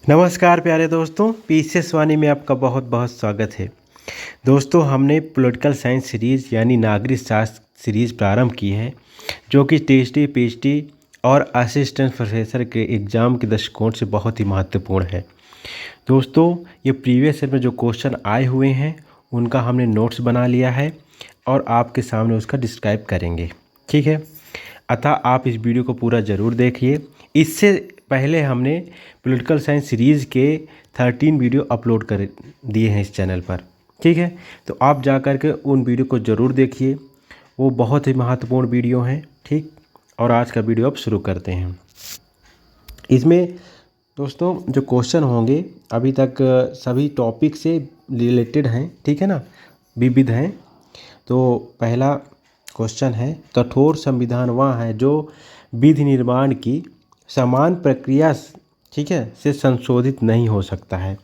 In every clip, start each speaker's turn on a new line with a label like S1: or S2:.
S1: नमस्कार प्यारे दोस्तों, पीसीएस वाणी में आपका बहुत बहुत स्वागत है। दोस्तों, हमने पॉलिटिकल साइंस सीरीज़ यानी नागरिक शास्त्र सीरीज़ प्रारंभ की है, जो कि टीएचडी, पीएचडी और असिस्टेंट प्रोफेसर के एग्ज़ाम के दृष्टिकोण से बहुत ही महत्वपूर्ण है। दोस्तों, ये प्रीवियस ईयर में जो क्वेश्चन आए हुए हैं उनका हमने नोट्स बना लिया है और आपके सामने उसका डिस्क्राइब करेंगे, ठीक है। अतः आप इस वीडियो को पूरा ज़रूर देखिए। इससे पहले हमने पॉलिटिकल साइंस सीरीज़ के 13 वीडियो अपलोड कर दिए हैं इस चैनल पर, ठीक है। तो आप जा कर के उन वीडियो को ज़रूर देखिए, वो बहुत ही महत्वपूर्ण वीडियो हैं, ठीक। और आज का वीडियो अब शुरू करते हैं। इसमें दोस्तों जो क्वेश्चन होंगे अभी तक सभी टॉपिक से रिलेटेड हैं, ठीक है ना, विविध हैं। तो पहला क्वेश्चन है, कठोर संविधान वह है जो विधि निर्माण की समान प्रक्रिया, ठीक है, से संशोधित नहीं हो सकता है।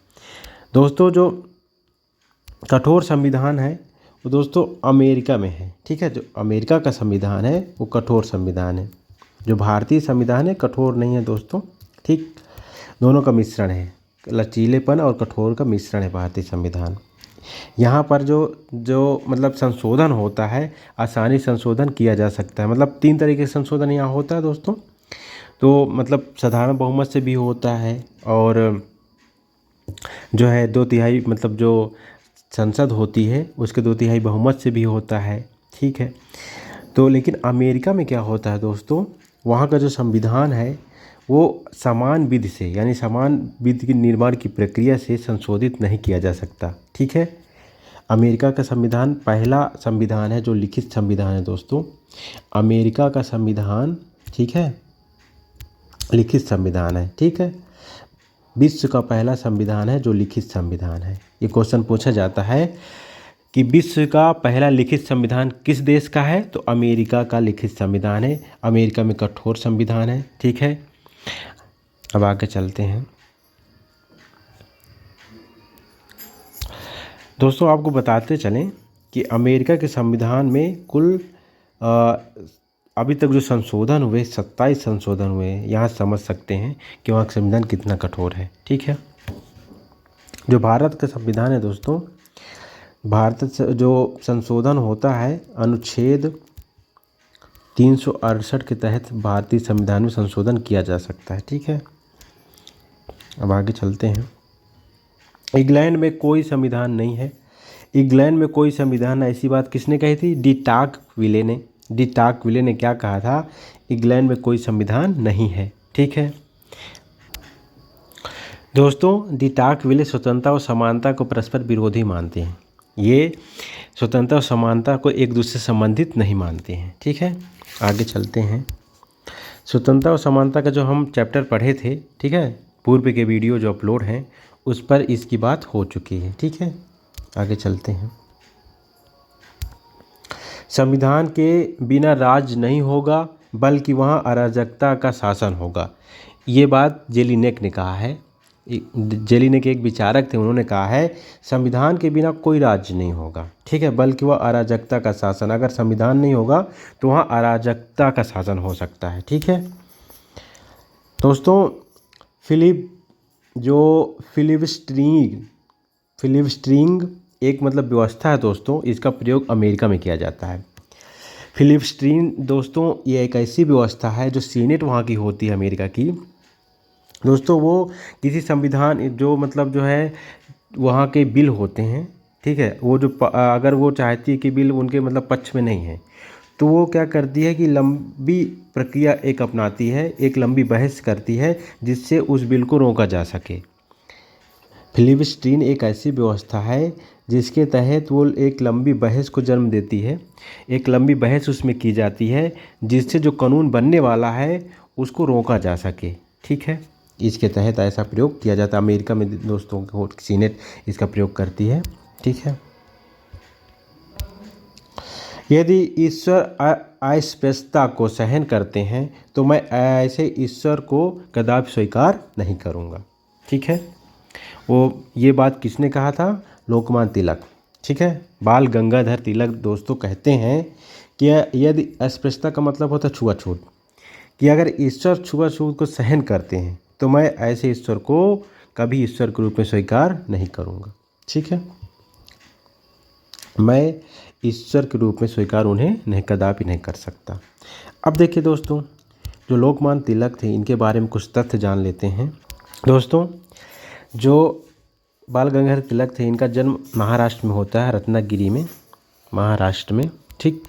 S1: दोस्तों, जो कठोर संविधान है वो दोस्तों अमेरिका में है, ठीक है। जो अमेरिका का संविधान है वो कठोर संविधान है। जो भारतीय संविधान है कठोर नहीं है दोस्तों, ठीक। दोनों का मिश्रण है, लचीलेपन और कठोर का मिश्रण है भारतीय संविधान। यहाँ पर जो मतलब संशोधन होता है, आसानी संशोधन किया जा सकता है। मतलब 3 तरीके से संशोधन यहाँ होता है दोस्तों। तो मतलब साधारण बहुमत से भी होता है, और जो है 2/3 मतलब जो संसद होती है उसके 2/3 बहुमत से भी होता है, ठीक है। तो लेकिन अमेरिका में क्या होता है दोस्तों, वहाँ का जो संविधान है वो समान विधि से यानी समान विधि के निर्माण की प्रक्रिया से संशोधित नहीं किया जा सकता, ठीक है। अमेरिका का संविधान पहला संविधान है जो लिखित संविधान है दोस्तों। अमेरिका का संविधान, ठीक है, लिखित संविधान है, ठीक है। विश्व का पहला संविधान है जो लिखित संविधान है। ये क्वेश्चन पूछा जाता है कि विश्व का पहला लिखित संविधान किस देश का है, तो अमेरिका का लिखित संविधान है। अमेरिका में कठोर संविधान है, ठीक है। अब आगे चलते हैं दोस्तों। आपको बताते चलें कि अमेरिका के संविधान में कुल अभी तक जो संशोधन हुए 27 संशोधन हुए हैं। यहाँ समझ सकते हैं कि वहाँ का संविधान कितना कठोर है, ठीक है। जो भारत का संविधान है दोस्तों, भारत से जो संशोधन होता है अनुच्छेद 368 के तहत भारतीय संविधान में संशोधन किया जा सकता है, ठीक है। अब आगे चलते हैं। इंग्लैंड में कोई संविधान नहीं है। इंग्लैंड में कोई संविधान, ऐसी बात किसने कही थी? डी टाकविले ने। डी टाकविले ने क्या कहा था? इंग्लैंड में कोई संविधान नहीं है, ठीक है दोस्तों। डी टाकविले स्वतंत्रता और समानता को परस्पर विरोधी मानते हैं। ये स्वतंत्रता और समानता को एक दूसरे से संबंधित नहीं मानते हैं, ठीक है। आगे चलते हैं। स्वतंत्रता और समानता का जो हम चैप्टर पढ़े थे, ठीक है, पूर्व के वीडियो जो अपलोड हैं उस पर इसकी बात हो चुकी है, ठीक है। आगे चलते हैं। संविधान के बिना राज्य नहीं होगा बल्कि वहाँ अराजकता का शासन होगा। ये बात जेलिनेक ने कहा है। जेलिनेक एक विचारक थे, उन्होंने कहा है संविधान के बिना कोई राज्य नहीं होगा, ठीक है, बल्कि वह अराजकता का शासन। अगर संविधान नहीं होगा तो वहाँ अराजकता का शासन हो सकता है, ठीक है दोस्तों। फिलिबस्टरिंग एक मतलब व्यवस्था है दोस्तों, इसका प्रयोग अमेरिका में किया जाता है। फिलिबस्टरिंग दोस्तों ये एक ऐसी व्यवस्था है जो सीनेट वहाँ की होती है अमेरिका की दोस्तों। वो किसी संविधान जो मतलब जो है वहाँ के बिल होते हैं, ठीक है, वो जो अगर वो चाहती है कि बिल उनके मतलब पक्ष में नहीं है तो वो क्या करती है कि लंबी प्रक्रिया एक अपनाती है, एक लंबी बहस करती है जिससे उस बिल को रोका जा सके। फिलिबस्टरिंग एक ऐसी व्यवस्था है जिसके तहत वो एक लंबी बहस को जन्म देती है। एक लंबी बहस उसमें की जाती है जिससे जो कानून बनने वाला है उसको रोका जा सके, ठीक है। इसके तहत ऐसा प्रयोग किया जाता है। अमेरिका में दोस्तों सीनेट इसका प्रयोग करती है, ठीक है। यदि ईश्वर अस्पृश्यता को सहन करते हैं तो मैं ऐसे ईश्वर को कदापि स्वीकार नहीं करूँगा, ठीक है। वो ये बात किसने कहा था? लोकमान्य तिलक, ठीक है। बाल गंगाधर तिलक दोस्तों कहते हैं कि यदि अस्पृश्यता का मतलब होता है छुआछूत, कि अगर ईश्वर छुआछूत को सहन करते हैं तो मैं ऐसे ईश्वर को कभी ईश्वर के रूप में स्वीकार नहीं करूँगा। ठीक है, मैं ईश्वर के रूप में स्वीकार उन्हें नहीं, कदापि नहीं कर सकता। अब देखिए दोस्तों, जो लोकमान्य तिलक थे इनके बारे में कुछ तथ्य जान लेते हैं। दोस्तों, जो बाल गंगाधर तिलक थे इनका जन्म महाराष्ट्र में होता है, रत्नागिरी में, महाराष्ट्र में। ठीक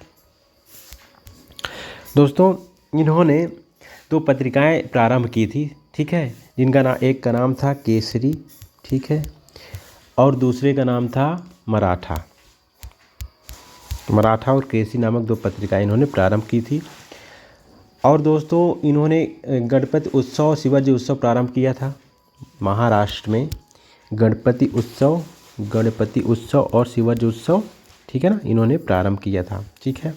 S1: दोस्तों, इन्होंने 2 पत्रिकाएं प्रारंभ की थी। ठीक है, जिनका एक का नाम था केसरी, ठीक है, और दूसरे का नाम था मराठा। मराठा और केसरी नामक 2 पत्रिकाएं इन्होंने प्रारंभ की थी। और दोस्तों, इन्होंने गणपति उत्सव, शिवाजी उत्सव प्रारंभ किया था महाराष्ट्र में। गणपति उत्सव और शिवाजी उत्सव, ठीक है ना, इन्होंने प्रारंभ किया था। ठीक है,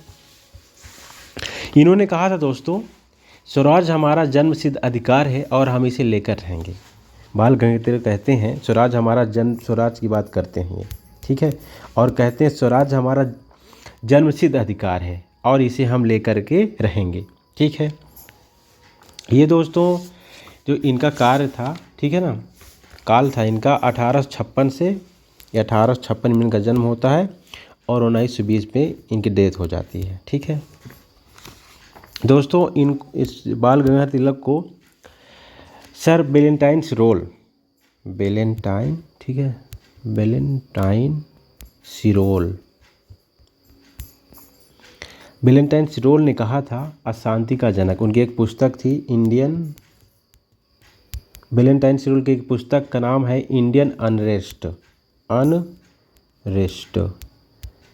S1: इन्होंने कहा था दोस्तों, स्वराज हमारा जन्मसिद्ध अधिकार है और हम इसे लेकर रहेंगे। बाल गंगाधर तिलक कहते हैं स्वराज हमारा स्वराज की बात करते हैं ये, ठीक है, और कहते हैं स्वराज हमारा जन्मसिद्ध अधिकार है और इसे हम लेकर के रहेंगे। ठीक है, ये दोस्तों जो इनका कार्य था, ठीक है ना, काल था इनका 1856 से, 1856 में इनका जन्म होता है और 1920 में इनकी डेथ हो जाती है। ठीक है दोस्तों, इस बाल गंगाधर तिलक को सर वेलेंटाइन सिरोल, ठीक है, वेलेंटाइन सिरोल ने कहा था अशांति का जनक। उनकी एक पुस्तक थी वेलेंटाइन सिरोल की एक पुस्तक का नाम है इंडियन अनरेस्ट।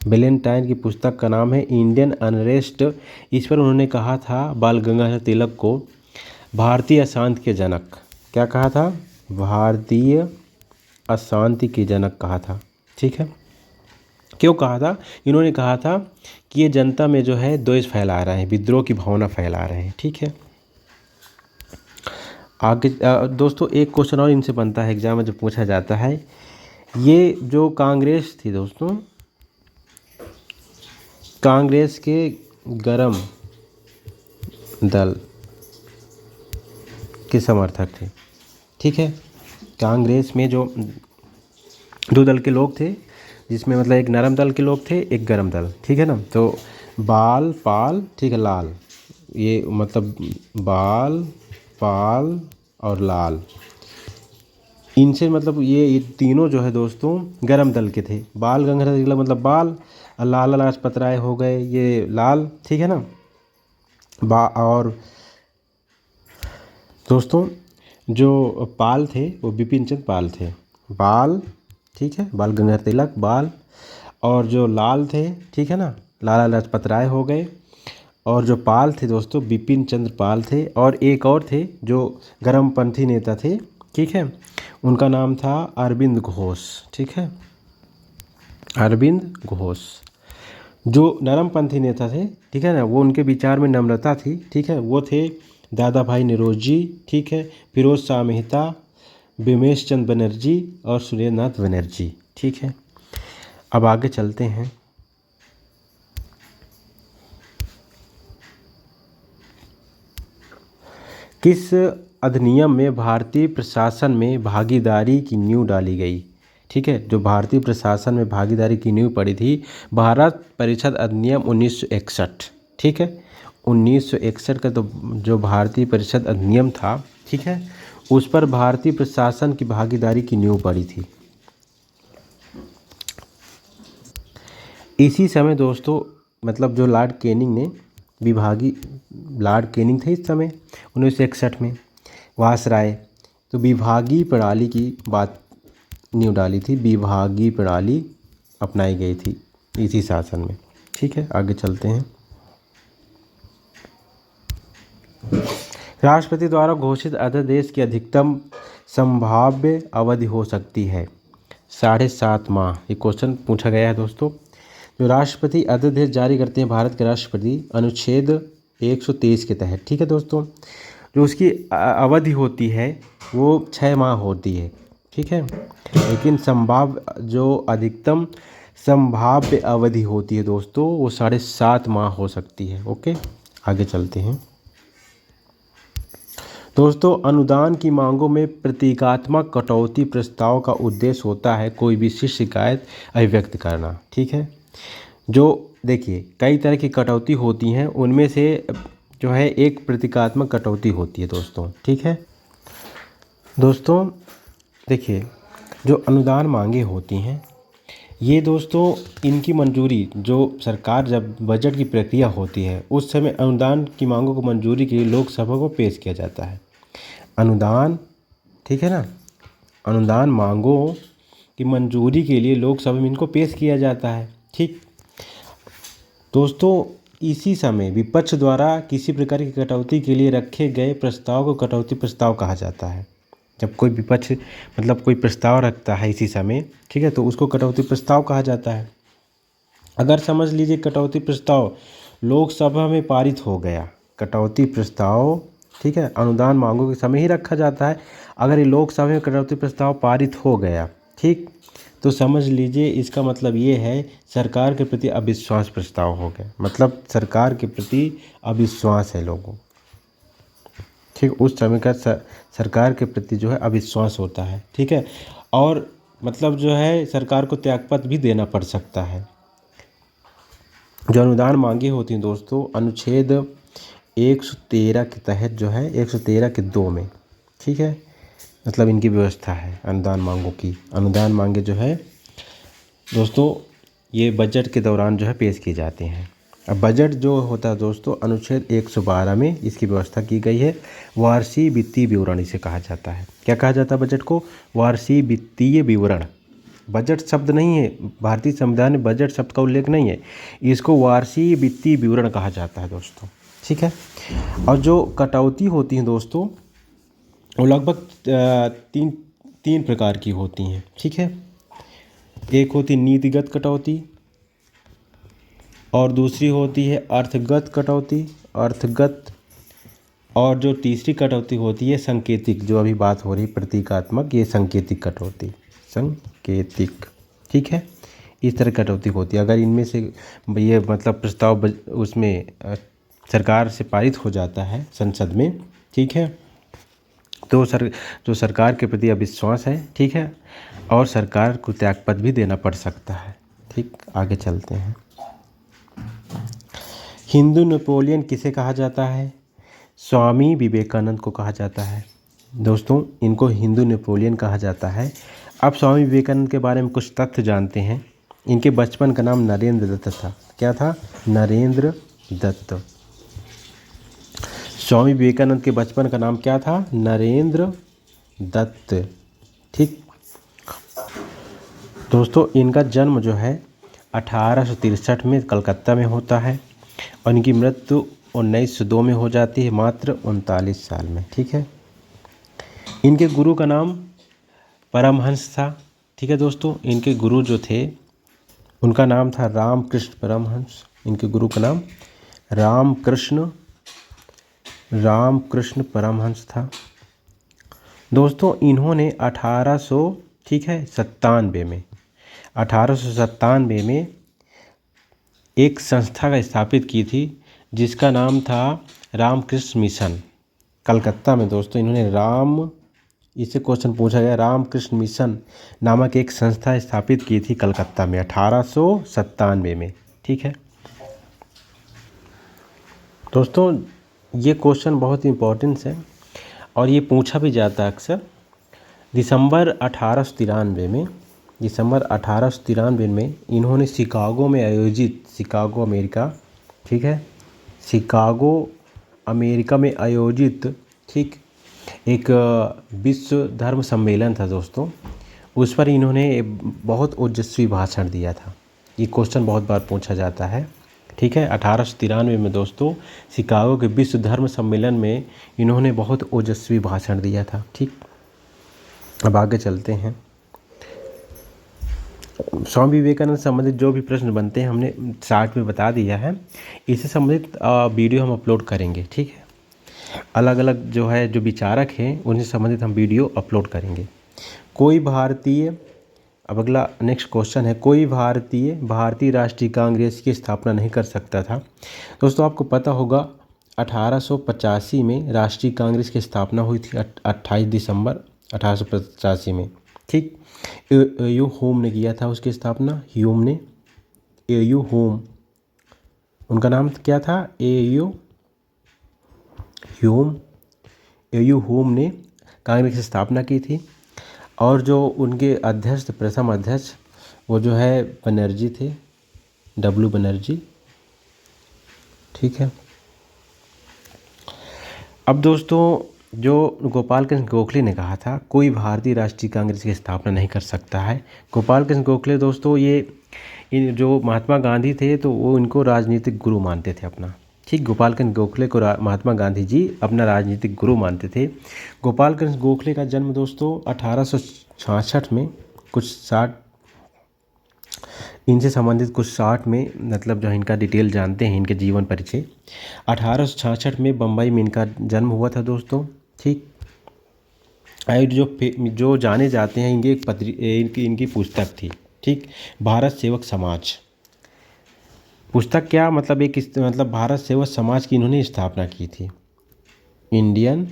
S1: वेलेंटाइन की पुस्तक का नाम है इंडियन अनरेस्ट। इस पर उन्होंने कहा था बाल गंगाधर तिलक को भारतीय अशांति के जनक। क्या कहा था? भारतीय अशांति के जनक कहा था। ठीक है, क्यों कहा था? इन्होंने कहा था कि ये जनता में जो है द्वेष फैला रहे हैं, विद्रोह की भावना फैला रहे हैं। ठीक है, आगे दोस्तों एक क्वेश्चन और इनसे बनता है एग्जाम में जो पूछा जाता है, ये जो कांग्रेस थी दोस्तों, कांग्रेस के गरम दल के समर्थक थे। ठीक है, कांग्रेस में जो 2 दल के लोग थे, जिसमें मतलब एक नरम दल के लोग थे, एक गरम दल। ठीक है ना, तो बाल पाल, ठीक है, लाल, ये मतलब बाल पाल और लाल, इनसे मतलब ये तीनों जो है दोस्तों गरम दल के थे। बाल गंगाधर तिलक मतलब बाल, लाला लाजपत राय हो गए ये लाल। ठीक है ना, और दोस्तों जो पाल थे वो बिपिन चंद्र पाल थे। बाल, ठीक है, बाल गंगाधर तिलक बाल, और जो लाल थे, ठीक है ना, लाला लाजपत राय हो गए, और जो पाल थे दोस्तों बिपिन चंद्र पाल थे, और एक और थे जो गरमपंथी नेता थे। ठीक है, उनका नाम था अरविंद घोष। ठीक है, अरविंद घोष जो नरमपंथी नेता थे। ठीक है ना, वो उनके विचार में नम्रता थी। ठीक है, वो थे दादा भाई नौरोजी, ठीक है, फिरोज शाह मेहता, बिमेश चंद्र बनर्जी और सुरेंद्रनाथ बनर्जी। ठीक है, अब आगे चलते हैं। किस अधिनियम में भारतीय प्रशासन में भागीदारी की नींव डाली गई? ठीक है, जो भारतीय प्रशासन में भागीदारी की नींव पड़ी थी, भारत परिषद अधिनियम 1961। ठीक है, 1961 का तो जो भारतीय परिषद अधिनियम था, ठीक है, उस पर भारतीय प्रशासन की भागीदारी की नींव पड़ी थी। इसी समय दोस्तों मतलब जो लॉर्ड कैनिंग ने लॉर्ड कैनिंग थे इस समय 1961 में वायसराय, तो विभागीय प्रणाली की बात नींव डाली थी। विभागीय प्रणाली अपनाई गई थी इसी शासन में। ठीक है, आगे चलते हैं। राष्ट्रपति द्वारा घोषित अध्यादेश की अधिकतम संभाव्य अवधि हो सकती है 7.5 माह। ये क्वेश्चन पूछा गया है दोस्तों। जो राष्ट्रपति अध्यादेश जारी करते हैं भारत के राष्ट्रपति अनुच्छेद 123 के तहत, ठीक है दोस्तों, जो उसकी अवधि होती है वो 6 माह होती है। ठीक है, लेकिन जो अधिकतम संभाव्य अवधि होती है दोस्तों वो 7.5 माह हो सकती है। ओके, आगे चलते हैं दोस्तों, अनुदान की मांगों में प्रतीकात्मक कटौती प्रस्ताव का उद्देश्य होता है कोई विशिष्ट शिकायत अभिव्यक्त करना। ठीक है, जो देखिए कई तरह की कटौती होती हैं, उनमें से जो है एक प्रतीकात्मक कटौती होती है दोस्तों। ठीक है दोस्तों, देखिए जो अनुदान मांगे होती हैं, ये दोस्तों इनकी मंजूरी जो सरकार जब बजट की प्रक्रिया होती है उस समय अनुदान की मांगों को मंजूरी के लिए लोकसभा को पेश किया जाता है। अनुदान, ठीक है ना, अनुदान मांगों की मंजूरी के लिए लोकसभा में इनको पेश किया जाता है। ठीक दोस्तों, इसी समय विपक्ष द्वारा किसी प्रकार की कटौती के लिए रखे गए प्रस्ताव को कटौती प्रस्ताव कहा जाता है। जब कोई विपक्ष मतलब कोई प्रस्ताव रखता है इसी समय, ठीक है, तो उसको कटौती प्रस्ताव कहा जाता है। अगर समझ लीजिए कटौती प्रस्ताव लोकसभा में पारित हो गया, कटौती प्रस्ताव, ठीक है, अनुदान मांगों के समय ही रखा जाता है। अगर ये लोकसभा में कटौती प्रस्ताव पारित हो गया, ठीक, तो समझ लीजिए इसका मतलब ये है सरकार के प्रति अविश्वास प्रस्ताव हो गया, मतलब सरकार के प्रति अविश्वास है लोगों, ठीक, उस समय का सरकार के प्रति जो है अविश्वास होता है। ठीक है, और मतलब जो है सरकार को त्यागपत्र भी देना पड़ सकता है। जो अनुदान मांगे होती हैं दोस्तों अनुच्छेद 113 के तहत जो है 113 के 2 में, ठीक है, मतलब इनकी व्यवस्था है अनुदान मांगों की। अनुदान मांगे जो है दोस्तों ये बजट के दौरान जो है पेश किए जाते हैं। अब बजट जो होता है दोस्तों अनुच्छेद 112 में इसकी व्यवस्था की गई है। वार्षिक वित्तीय विवरण इसे कहा जाता है। क्या कहा जाता है बजट को? वार्षिक वित्तीय विवरण। बजट शब्द नहीं है, भारतीय संविधान में बजट शब्द का उल्लेख नहीं है, इसको वार्षिक वित्तीय विवरण कहा जाता है दोस्तों। ठीक है, और जो कटौती होती हैं दोस्तों वो लगभग तीन प्रकार की होती हैं। ठीक है, एक होती नीतिगत कटौती और दूसरी होती है अर्थगत कटौती, और जो तीसरी कटौती होती है सांकेतिक, जो अभी बात हो रही प्रतीकात्मक, ये सांकेतिक कटौती, सांकेतिक। ठीक है, इस तरह कटौती होती है। अगर इनमें से ये मतलब प्रस्ताव उसमें सरकार से पारित हो जाता है संसद में, ठीक है, तो जो सरकार के प्रति अविश्वास है, ठीक है, और सरकार को त्यागपत्र भी देना पड़ सकता है। ठीक, आगे चलते हैं। हिंदू नेपोलियन किसे कहा जाता है? स्वामी विवेकानंद को कहा जाता है दोस्तों, इनको हिंदू नेपोलियन कहा जाता है। अब स्वामी विवेकानंद के बारे में कुछ तथ्य जानते हैं। इनके बचपन का नाम नरेंद्र दत्त था। क्या था? नरेंद्र दत्त। स्वामी विवेकानंद के बचपन का नाम क्या था? नरेंद्र दत्त। ठीक दोस्तों, इनका जन्म जो है 1863 में कलकत्ता में होता है और इनकी मृत्यु 1902 में हो जाती है, मात्र 39 साल में। ठीक है, इनके गुरु का नाम परमहंस था। ठीक है दोस्तों, इनके गुरु जो थे उनका नाम था रामकृष्ण परमहंस। इनके गुरु का नाम रामकृष्ण परमहंस था दोस्तों। इन्होंने 1897 में एक संस्था का स्थापित की थी जिसका नाम था रामकृष्ण मिशन, कलकत्ता में। दोस्तों इन्होंने इससे क्वेश्चन पूछा गया, रामकृष्ण मिशन नामक एक संस्था स्थापित की थी कलकत्ता में 1897 में। ठीक है दोस्तों, ये क्वेश्चन बहुत इम्पोर्टेंट है और ये पूछा भी जाता है अक्सर। दिसंबर 1893 में इन्होंने शिकागो में आयोजित, शिकागो अमेरिका, ठीक है, शिकागो अमेरिका में आयोजित, ठीक, एक विश्व धर्म सम्मेलन था दोस्तों, उस पर इन्होंने बहुत ओजस्वी भाषण दिया था। ये क्वेश्चन बहुत बार पूछा जाता है। ठीक है, 1893 में दोस्तों शिकागो के विश्व धर्म सम्मेलन में इन्होंने बहुत ओजस्वी भाषण दिया था। ठीक, अब आगे चलते हैं। स्वामी विवेकानंद से संबंधित जो भी प्रश्न बनते हैं हमने चार्ट में बता दिया है, इससे संबंधित वीडियो हम अपलोड करेंगे। ठीक है, अलग अलग जो है जो विचारक हैं उनसे संबंधित हम वीडियो अपलोड करेंगे। कोई भारतीय, अब अगला नेक्स्ट क्वेश्चन है, कोई भारतीय राष्ट्रीय कांग्रेस की स्थापना नहीं कर सकता था। दोस्तों आपको पता होगा 1885 में राष्ट्रीय कांग्रेस की स्थापना हुई थी 28 दिसंबर 1885 में। ठीक, एयू होम ने किया था उसकी स्थापना, ह्यूम ने, एयू होम, उनका नाम क्या था, एयू ह्यूम, एयू होम ने कांग्रेस की स्थापना की थी। और जो उनके अध्यक्ष, प्रथम अध्यक्ष, वो जो है बनर्जी थे, डब्ल्यू बनर्जी। ठीक है। अब दोस्तों, जो गोपाल कृष्ण गोखले ने कहा था, कोई भारतीय राष्ट्रीय कांग्रेस की स्थापना नहीं कर सकता है। गोपाल कृष्ण गोखले दोस्तों, इन जो महात्मा गांधी थे तो वो इनको राजनीतिक गुरु मानते थे अपना। ठीक, गोपाल कृष्ण गोखले को महात्मा गांधी जी अपना राजनीतिक गुरु मानते थे। गोपाल कृष्ण गोखले का जन्म दोस्तों 1866 में, कुछ 60, इनसे संबंधित कुछ 60 में, मतलब जो इनका डिटेल जानते हैं, इनके जीवन परिचय। 1866 में बम्बई में इनका जन्म हुआ था दोस्तों। ठीक, और जो जाने जाते हैं, इनकी पुस्तक थी। ठीक, भारत सेवक समाज। पुस्तक क्या मतलब, मतलब भारत सेवक समाज की इन्होंने स्थापना की थी। Indian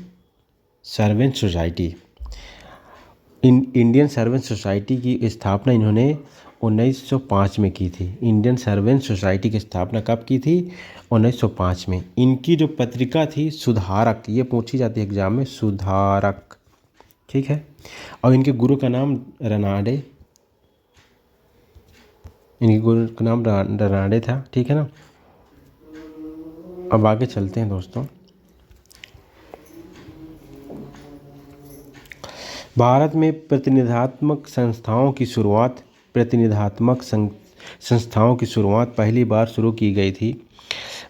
S1: servant society, Indian servant society की स्थापना इन्होंने 1905 में की थी। इंडियन सर्वेंट सोसाइटी की स्थापना कब की थी? 1905 में। इनकी जो पत्रिका थी सुधारक, ये पूछी जाती है एग्जाम में, सुधारक। ठीक है। और इनके गुरु का नाम रनाडे, इनके गुरु का नाम रनाडे था। ठीक है ना। अब आगे चलते हैं दोस्तों। भारत में प्रतिनिधात्मक संस्थाओं की शुरुआत, पहली बार शुरू की गई थी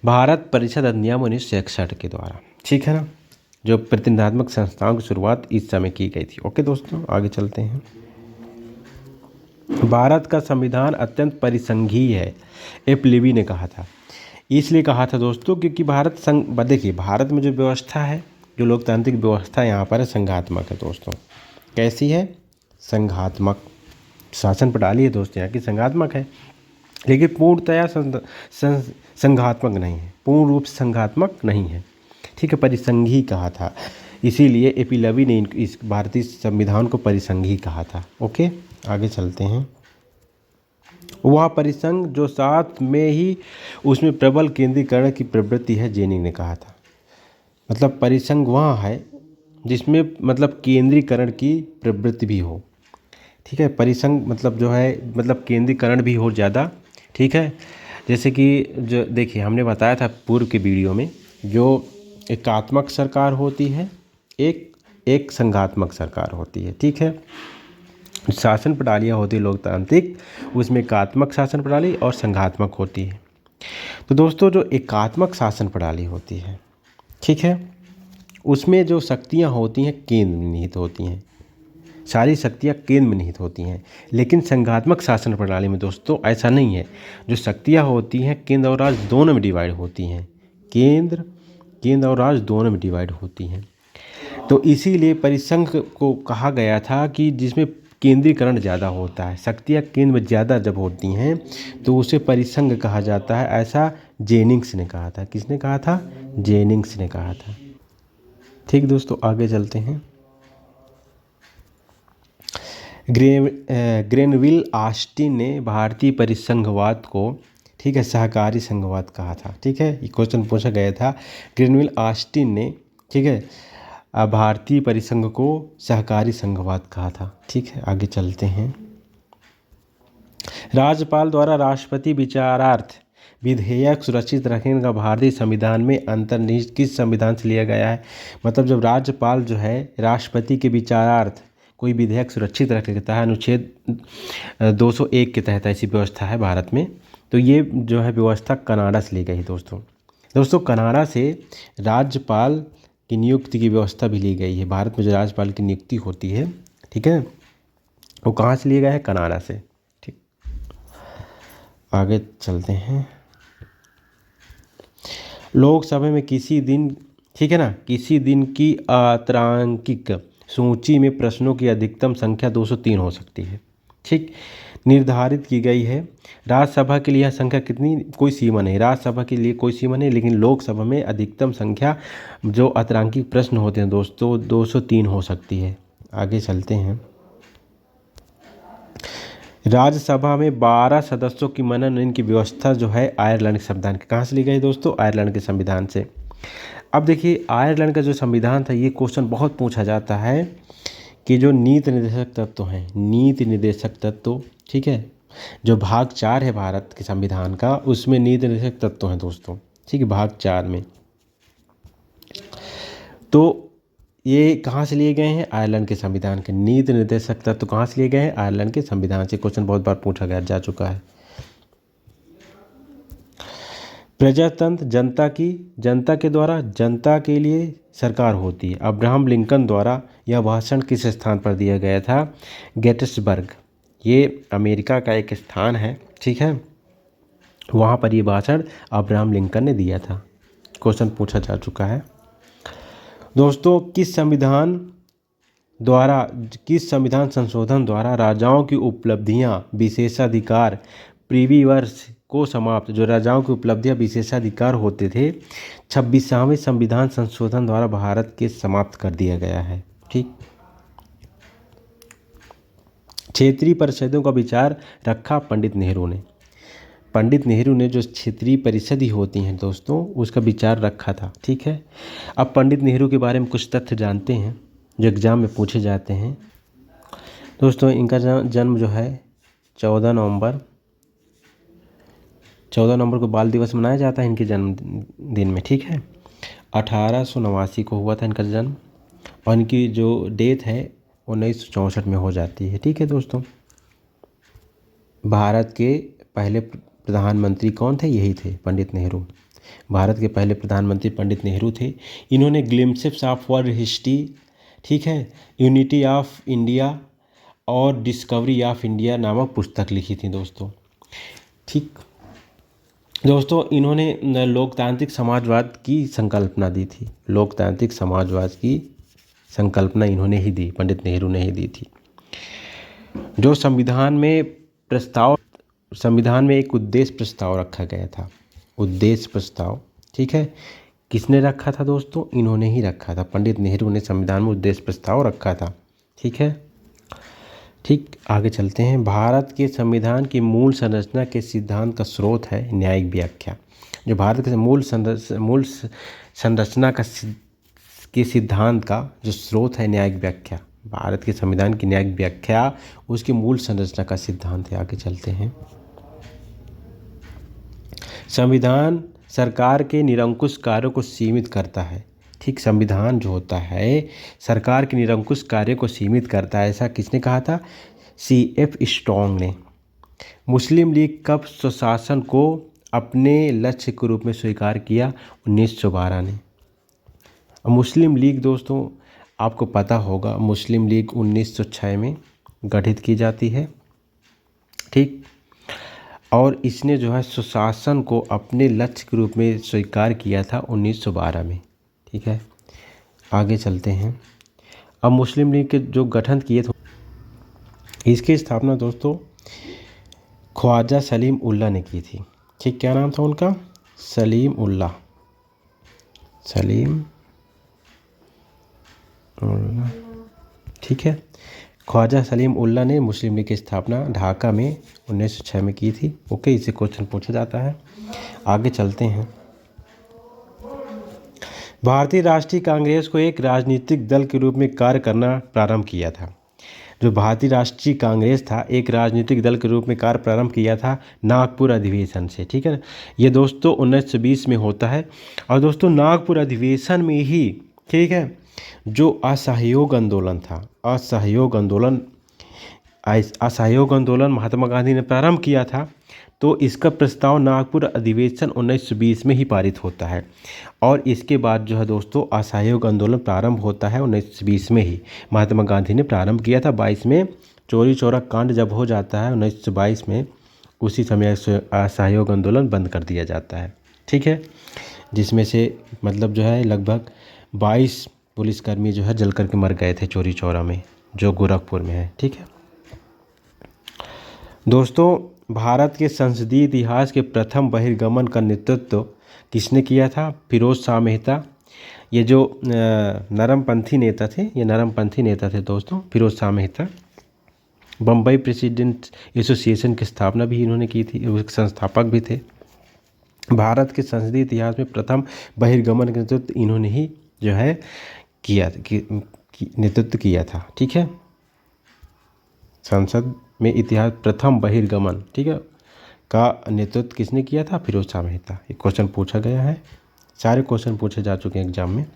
S1: भारत परिषद अधिनियम 1961 के द्वारा। ठीक है ना। जो प्रतिनिधात्मक संस्थाओं की शुरुआत इस समय की गई थी। ओके दोस्तों, आगे चलते हैं। भारत का संविधान अत्यंत परिसंघीय है, एपलेबी ने कहा था। इसलिए कहा था दोस्तों क्योंकि देखिए, भारत में जो व्यवस्था है, जो लोकतांत्रिक व्यवस्था यहाँ पर है, संघात्मक है दोस्तों। कैसी है? संघात्मक। शासन प्रणाली है दोस्तों यहाँ की, संघात्मक है, लेकिन पूर्णतया संघात्मक नहीं है, पूर्ण रूप से संघात्मक नहीं है। ठीक है, परिसंघी कहा था, इसीलिए एपीलेबी ने इस भारतीय संविधान को परिसंघी कहा था। ओके, आगे चलते हैं। वह परिसंघ जो साथ में ही उसमें प्रबल केंद्रीकरण की प्रवृत्ति है, जेनिंग ने कहा था। मतलब परिसंघ वहाँ है जिसमें मतलब केंद्रीकरण की प्रवृत्ति भी हो। ठीक है, परिसंघ मतलब जो है, मतलब केंद्रीकरण भी हो ज़्यादा। ठीक है, जैसे कि जो देखिए हमने बताया था पूर्व के वीडियो में, जो एकात्मक सरकार होती है, एक संघात्मक सरकार होती है। ठीक है, शासन प्रणालियाँ होती है लोकतांत्रिक, उसमें एकात्मक शासन प्रणाली और संघात्मक होती है। तो दोस्तों, जो एकात्मक शासन प्रणाली होती है, ठीक है, उसमें जो शक्तियाँ होती हैं केंद्र में निहित होती हैं, सारी शक्तियाँ केंद्र में निहित होती हैं। लेकिन संघात्मक शासन प्रणाली में दोस्तों ऐसा नहीं है। जो शक्तियाँ होती हैं केंद्र और राज्य दोनों में डिवाइड होती हैं, केंद्र और राज्य दोनों में डिवाइड होती हैं। तो इसीलिए परिसंघ को कहा गया था कि जिसमें केंद्रीकरण ज़्यादा होता है, शक्तियाँ केंद्र में ज़्यादा जब होती हैं तो उसे परिसंघ कहा जाता है। ऐसा जेनिंग्स ने कहा था। किसने कहा था? जेनिंग्स ने कहा था। ठीक दोस्तों, आगे चलते हैं। ग्रेनविल ऑस्टिन ने भारतीय परिसंघवाद को, ठीक है, सहकारी संघवाद कहा था। ठीक है, ये क्वेश्चन पूछा गया था। ग्रेनविल ऑस्टिन ने, ठीक है, भारतीय परिसंघ को सहकारी संघवाद कहा था। ठीक है, आगे चलते हैं। राज्यपाल द्वारा राष्ट्रपति विचारार्थ विधेयक सुरक्षित रखने का भारतीय संविधान में अंतर्निहित किस संविधान से लिया गया है? मतलब जब राज्यपाल जो है राष्ट्रपति के विचारार्थ कोई विधेयक सुरक्षित रखता है, अनुच्छेद 201 के तहत ऐसी व्यवस्था है भारत में। तो ये जो है व्यवस्था कनाडा से ली गई दोस्तों कनाडा से राज्यपाल की नियुक्ति की व्यवस्था भी ली गई है। भारत में जो राज्यपाल की नियुक्ति होती है, ठीक है, वो कहाँ से लिया गया है? कनाडा से। ठीक, आगे चलते हैं। लोकसभा में किसी दिन, ठीक है ना, किसी दिन की आतंरांकिक सूची में प्रश्नों की अधिकतम संख्या 203 हो सकती है। ठीक निर्धारित की गई है। राज्यसभा के लिए यह संख्या कितनी, कोई सीमा नहीं, राज्यसभा के लिए कोई सीमा नहीं, लेकिन लोकसभा में अधिकतम संख्या जो अतरंगिक प्रश्न होते हैं दोस्तों 203 हो सकती है। आगे चलते हैं। राज्यसभा में 12 सदस्यों की मनोनयन की व्यवस्था जो है आयरलैंड के संविधान के कहाँ से ली गई दोस्तों, आयरलैंड के संविधान से। अब देखिए आयरलैंड का जो संविधान था, ये क्वेश्चन बहुत पूछा जाता है कि जो नीति निर्देशक तत्व हैं, नीति निर्देशक तत्व, ठीक है, जो भाग 4 है भारत के संविधान का, उसमें नीति निर्देशक तत्व हैं दोस्तों, ठीक है, भाग 4 में। तो ये कहाँ से लिए गए हैं, आयरलैंड के संविधान के नीति निर्देशक तत्व कहाँ से लिए गए हैं, आयरलैंड के संविधान से। क्वेश्चन बहुत बार पूछा गया जा चुका है। प्रजातंत्र जनता के द्वारा जनता के लिए सरकार होती है। अब्राहम लिंकन द्वारा यह भाषण किस स्थान पर दिया गया था, गेटिसबर्ग, ये अमेरिका का एक स्थान है, ठीक है, वहाँ पर ये भाषण अब्राहम लिंकन ने दिया था। क्वेश्चन पूछा जा चुका है दोस्तों। किस संविधान संशोधन द्वारा राजाओं की उपलब्धियां विशेषाधिकार प्रीविवर्स को समाप्त, जो राजाओं की उपलब्धियां विशेषाधिकार होते थे, 26वें संविधान संशोधन द्वारा भारत के समाप्त कर दिया गया है, ठीक। क्षेत्रीय परिषदों का विचार रखा पंडित नेहरू ने। पंडित नेहरू ने जो क्षेत्रीय परिषद ही होती हैं दोस्तों, उसका विचार रखा था, ठीक है। अब पंडित नेहरू के बारे में कुछ तथ्य जानते हैं जो एग्ज़ाम में पूछे जाते हैं दोस्तों। इनका जन्म जो है 14 नवंबर को बाल दिवस मनाया जाता है इनके जन्मदिन में, ठीक है। 1889 को हुआ था इनका जन्म, और इनकी जो डेथ है 1964 में हो जाती है, ठीक है दोस्तों। भारत के पहले प्रधानमंत्री कौन थे, यही थे पंडित नेहरू। भारत के पहले प्रधानमंत्री पंडित नेहरू थे। इन्होंने ग्लिम्पसेस ऑफ वर्ल्ड हिस्ट्री, ठीक है, यूनिटी ऑफ इंडिया और डिस्कवरी ऑफ इंडिया नामक पुस्तक लिखी थी दोस्तों, ठीक दोस्तों। इन्होंने लोकतांत्रिक समाजवाद की संकल्पना दी थी, लोकतांत्रिक समाजवाद की संकल्पना इन्होंने ही दी, पंडित नेहरू ने ही दी थी। जो संविधान में एक उद्देश्य प्रस्ताव रखा गया था, उद्देश्य प्रस्ताव, ठीक है, किसने रखा था दोस्तों, इन्होंने ही रखा था, पंडित नेहरू ने संविधान में उद्देश्य प्रस्ताव रखा था, ठीक है, ठीक। आगे चलते हैं। भारत के संविधान की मूल संरचना के सिद्धांत का स्रोत है न्यायिक व्याख्या। जो भारत के मूल संरचना के सिद्धांत का जो स्रोत है न्यायिक व्याख्या, भारत के संविधान की न्यायिक व्याख्या उसकी मूल संरचना का सिद्धांत है। आगे चलते हैं। संविधान सरकार के निरंकुश कार्यों को सीमित करता है, ठीक। संविधान जो होता है सरकार के निरंकुश कार्य को सीमित करता है, ऐसा किसने कहा था, C.F. स्ट्रॉन्ग ने। मुस्लिम लीग कब स्वशासन को अपने लक्ष्य के रूप में स्वीकार किया, 1912 ने। मुस्लिम लीग दोस्तों आपको पता होगा, मुस्लिम लीग 1906 में गठित की जाती है, ठीक, और इसने जो है सुशासन को अपने लक्ष्य के रूप में स्वीकार किया था 1912 में, ठीक है। आगे चलते हैं। अब मुस्लिम लीग के जो गठन किए थे, इसकी स्थापना दोस्तों ख्वाजा सलीम उल्लाह ने की थी, ठीक। क्या नाम था उनका, सलीम उल्लाह, ठीक है। ख्वाजा सलीम उल्लाह ने मुस्लिम लीग की स्थापना ढाका में 1906 में की थी, ओके। इससे क्वेश्चन पूछा जाता है। आगे चलते हैं। भारतीय राष्ट्रीय कांग्रेस को एक राजनीतिक दल के रूप में कार्य करना प्रारंभ किया था। जो भारतीय राष्ट्रीय कांग्रेस था एक राजनीतिक दल के रूप में कार्य प्रारंभ किया था नागपुर अधिवेशन से, ठीक है। ये दोस्तों 1920 में होता है, और दोस्तों नागपुर अधिवेशन में ही, ठीक है, जो असहयोग आंदोलन था, असहयोग आंदोलन महात्मा गांधी ने प्रारंभ किया था, तो इसका प्रस्ताव नागपुर अधिवेशन 1920 में ही पारित होता है। और इसके बाद जो है दोस्तों असहयोग आंदोलन प्रारंभ होता है 1920 में ही, महात्मा गांधी ने प्रारंभ किया था। 22 में चौरी चौरा कांड जब हो जाता है 1922 में, उसी समय असहयोग आंदोलन बंद कर दिया जाता है, ठीक है, जिसमें से मतलब जो है लगभग 22 पुलिसकर्मी जो है जल करके मर गए थे चौरी चौरा में, जो गोरखपुर में है, ठीक है। दोस्तों, भारत के संसदीय इतिहास के प्रथम बहिर्गमन का नेतृत्व किसने किया था? फिरोज शाह मेहता। ये जो नरमपंथी नेता थे, ये नरमपंथी नेता थे दोस्तों, फिरोज शाह मेहता। बम्बई प्रेसिडेंट एसोसिएशन की स्थापना भी इन्होंने की थी, वो एक संस्थापक भी थे। भारत के संसदीय इतिहास में प्रथम बहिर्गमन का नेतृत्व इन्होंने ही जो है नेतृत्व किया था। ठीक है, संसद में इतिहास प्रथम बहिर्गमन, ठीक है, का नेतृत्व किसने किया था? फिरोज शाह मेहता। ये क्वेश्चन पूछा गया है, सारे क्वेश्चन पूछे जा चुके हैं एग्जाम में।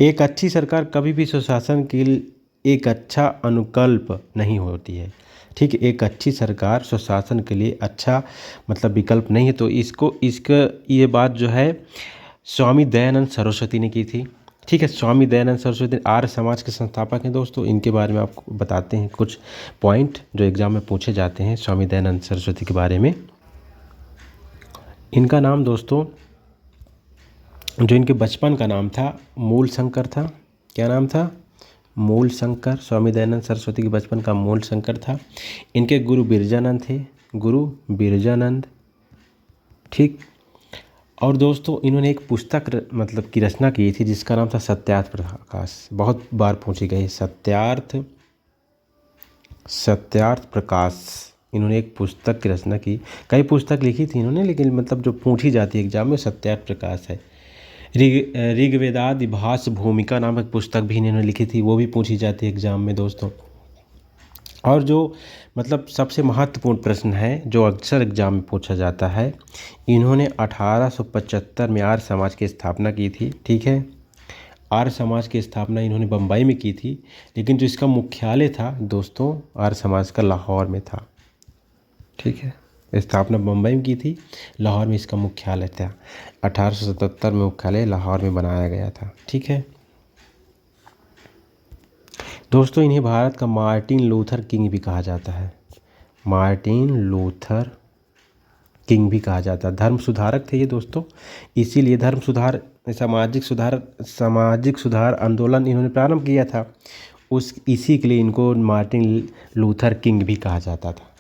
S1: एक अच्छी सरकार कभी भी सुशासन के लिए एक अच्छा अनुकल्प नहीं होती है। ठीक है, एक अच्छी सरकार सुशासन के लिए अच्छा मतलब विकल्प नहीं है। तो इसका ये बात जो है स्वामी दयानंद सरस्वती ने की थी। ठीक है, स्वामी दयानंद सरस्वती आर्य समाज के संस्थापक हैं दोस्तों। इनके बारे में आपको बताते हैं कुछ पॉइंट जो एग्जाम में पूछे जाते हैं स्वामी दयानंद सरस्वती के बारे में। इनका नाम दोस्तों, जो इनके बचपन का नाम था मूल शंकर था। क्या नाम था? मूल शंकर। स्वामी दयानंद सरस्वती के बचपन का मूल शंकर था। इनके गुरु बिरजानंद थे, गुरु बिरजानंद। ठीक, और दोस्तों इन्होंने एक पुस्तक मतलब की रचना की थी जिसका नाम था सत्यार्थ प्रकाश। बहुत बार पूछी गई, सत्यार्थ प्रकाश। इन्होंने एक पुस्तक की रचना की, कई पुस्तक लिखी थी इन्होंने, लेकिन मतलब जो पूछी जाती है एग्जाम में सत्यार्थ प्रकाश है। ऋग्वेदादि भाष भूमिका नामक पुस्तक भी इन्होंने लिखी थी, वो भी पूछी जाती है एग्जाम में दोस्तों। और जो मतलब सबसे महत्वपूर्ण प्रश्न है जो अक्सर एग्जाम में पूछा जाता है, इन्होंने 1875 में आर्य समाज की स्थापना की थी। ठीक है, आर्य समाज की स्थापना इन्होंने बम्बई में की थी, लेकिन जो इसका मुख्यालय था दोस्तों आर्य समाज का लाहौर में था। ठीक है, स्थापना बम्बई में की थी, लाहौर में इसका मुख्यालय था। 1877 में मुख्यालय लाहौर में बनाया गया था। ठीक है दोस्तों, इन्हें भारत का मार्टिन लूथर किंग भी कहा जाता है। मार्टिन लूथर किंग भी कहा जाता है। धर्म सुधारक थे ये दोस्तों, इसीलिए धर्म सुधार सामाजिक सुधार आंदोलन इन्होंने प्रारंभ किया था, इसी के लिए इनको मार्टिन लूथर किंग भी कहा जाता था।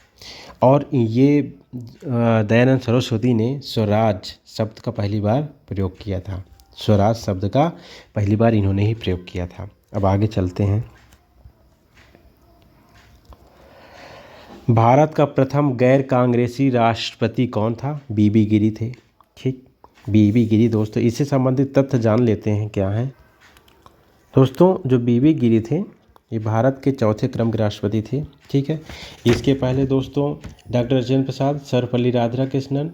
S1: और ये दयानंद सरस्वती ने स्वराज शब्द का पहली बार प्रयोग किया था। स्वराज शब्द का पहली बार इन्होंने ही प्रयोग किया था। अब आगे चलते हैं। भारत का प्रथम गैर कांग्रेसी राष्ट्रपति कौन था? बीबी गिरी थे। ठीक, बीबी गिरी दोस्तों, इससे संबंधित तथ्य जान लेते हैं क्या है। दोस्तों जो बीबी गिरी थे ये भारत के चौथे क्रम के राष्ट्रपति थे। ठीक है, इसके पहले दोस्तों डॉक्टर राजेंद्र प्रसाद, सर्वपल्ली राधाकृष्णन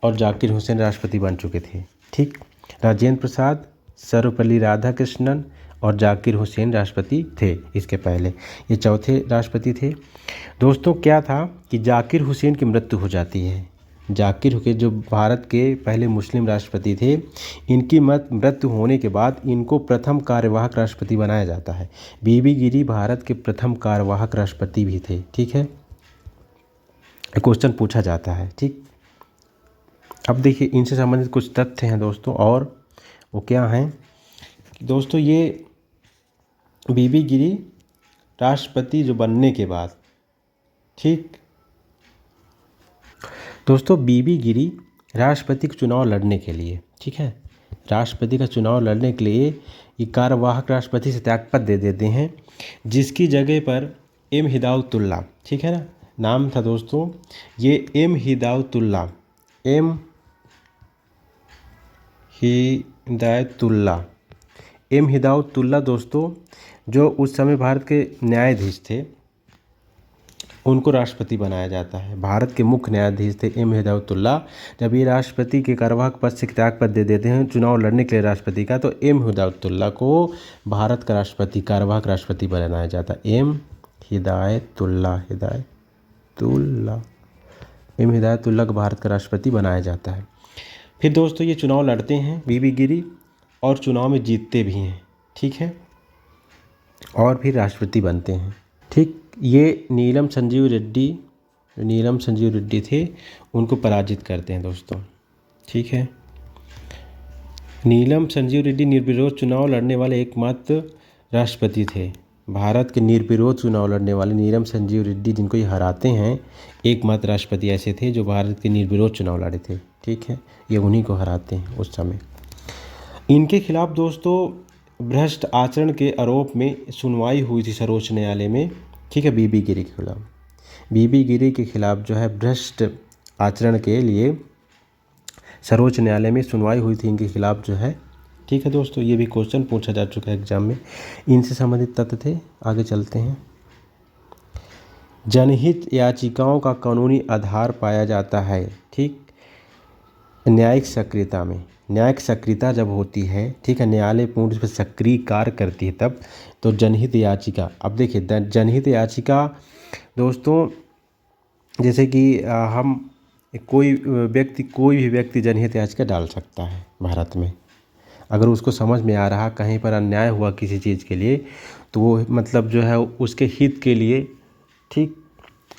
S1: और जाकिर हुसैन राष्ट्रपति बन चुके थे। ठीक, राजेंद्र प्रसाद, सर्वपल्ली राधाकृष्णन और जाकिर हुसैन राष्ट्रपति थे इसके पहले, ये चौथे राष्ट्रपति थे। दोस्तों क्या था कि जाकिर हुसैन की मृत्यु हो जाती है। जाकिर हुसैन जो भारत के पहले मुस्लिम राष्ट्रपति थे, इनकी मृत्यु होने के बाद इनको प्रथम कार्यवाहक राष्ट्रपति बनाया जाता है। बीबी गिरी भारत के प्रथम कार्यवाहक राष्ट्रपति भी थे। ठीक है, क्वेश्चन पूछा जाता है। ठीक, अब देखिए इनसे संबंधित कुछ तथ्य हैं दोस्तों, और वो क्या हैं दोस्तों। ये बीबी गिरी राष्ट्रपति जो बनने के बाद, ठीक दोस्तों, बीबी गिरी राष्ट्रपति का चुनाव लड़ने के लिए, ठीक है, राष्ट्रपति का चुनाव लड़ने के लिए ये कार्यवाहक राष्ट्रपति से त्यागपत्र दे देते हैं, जिसकी जगह पर एम हिदायतुल्लाह, ठीक है ना, नाम था दोस्तों ये एम हिदायतुल्लाह दोस्तों, जो उस समय भारत के न्यायाधीश थे, उनको राष्ट्रपति बनाया जाता है। भारत के मुख्य न्यायाधीश थे एम हिदायतुल्लाह। जब ये राष्ट्रपति के कार्यवाहक पद से त्यागपत्र दे देते हैं चुनाव लड़ने के लिए राष्ट्रपति का, तो एम हिदायतुल्लाह को भारत का राष्ट्रपति, कार्यवाहक राष्ट्रपति बनाया जाता है। एम हिदायतुल्लाह को भारत का राष्ट्रपति बनाया जाता है। फिर दोस्तों ये चुनाव लड़ते हैं बीबी गिरी, और चुनाव में जीतते भी हैं। ठीक है, और फिर राष्ट्रपति बनते हैं। ठीक, ये नीलम संजीव रेड्डी थे, उनको पराजित करते हैं दोस्तों। ठीक है, नीलम संजीव रेड्डी निर्विरोध चुनाव लड़ने वाले एकमात्र राष्ट्रपति थे। भारत के निर्विरोध चुनाव लड़ने वाले नीरम संजीव रेड्डी, जिनको ये हराते हैं, एकमात्र राष्ट्रपति ऐसे थे जो भारत के निर्विरोध चुनाव लड़े थे। ठीक है, ये उन्हीं को हराते हैं उस समय। इनके खिलाफ दोस्तों भ्रष्ट आचरण के आरोप में सुनवाई हुई थी सर्वोच्च न्यायालय में। ठीक है, बीबी गिरी के खिलाफ, बीबी गिरी के खिलाफ जो है भ्रष्ट आचरण के लिए सर्वोच्च न्यायालय में सुनवाई हुई थी इनके खिलाफ जो है। ठीक है दोस्तों, ये भी क्वेश्चन पूछा जा चुका है एग्जाम में, इनसे संबंधित तथ्य थे। आगे चलते हैं। जनहित याचिकाओं का कानूनी आधार पाया जाता है। ठीक, न्यायिक सक्रियता में, न्यायिक सक्रियता जब होती है, ठीक है, न्यायालय पूर्ण रूप से सक्रिय कार्य करती है तब, तो जनहित याचिका। अब देखिए जनहित याचिका दोस्तों, जैसे कि हम कोई भी व्यक्ति जनहित याचिका डाल सकता है भारत में, अगर उसको समझ में आ रहा कहीं पर अन्याय हुआ किसी चीज़ के लिए, तो वो मतलब जो है उसके हित के लिए, ठीक,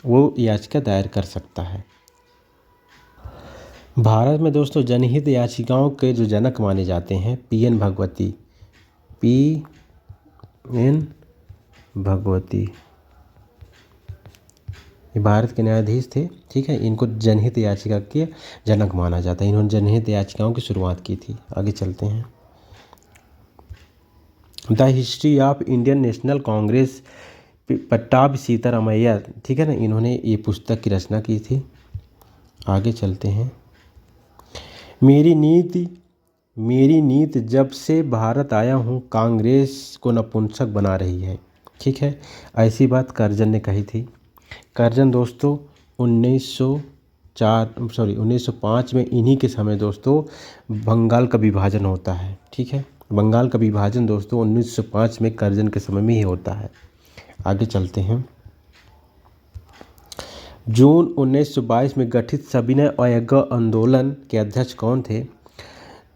S1: वो याचिका दायर कर सकता है। भारत में दोस्तों जनहित याचिकाओं के जो जनक माने जाते हैं पीएन भगवती, पीएन भगवती, ये भारत के न्यायाधीश थे। ठीक है, इनको जनहित याचिका के जनक माना जाता है, इन्होंने जनहित याचिकाओं की शुरुआत की थी। आगे चलते हैं। The history of Indian national Congress, Pattabhi Sitaramayya, ठीक है ना, इन्होंने ये पुस्तक की रचना की थी। आगे चलते हैं। मेरी नीति जब से भारत आया हूँ कांग्रेस को नपुंसक बना रही है। ठीक है, ऐसी बात करजन ने कही थी। करजन दोस्तों 1905 में, इन्हीं के समय दोस्तों बंगाल का विभाजन होता है। ठीक है, बंगाल का विभाजन दोस्तों 1905 में करजन के समय में ही होता है। आगे चलते हैं। जून 1922 में गठित सविनय अवज्ञा आंदोलन के अध्यक्ष कौन थे?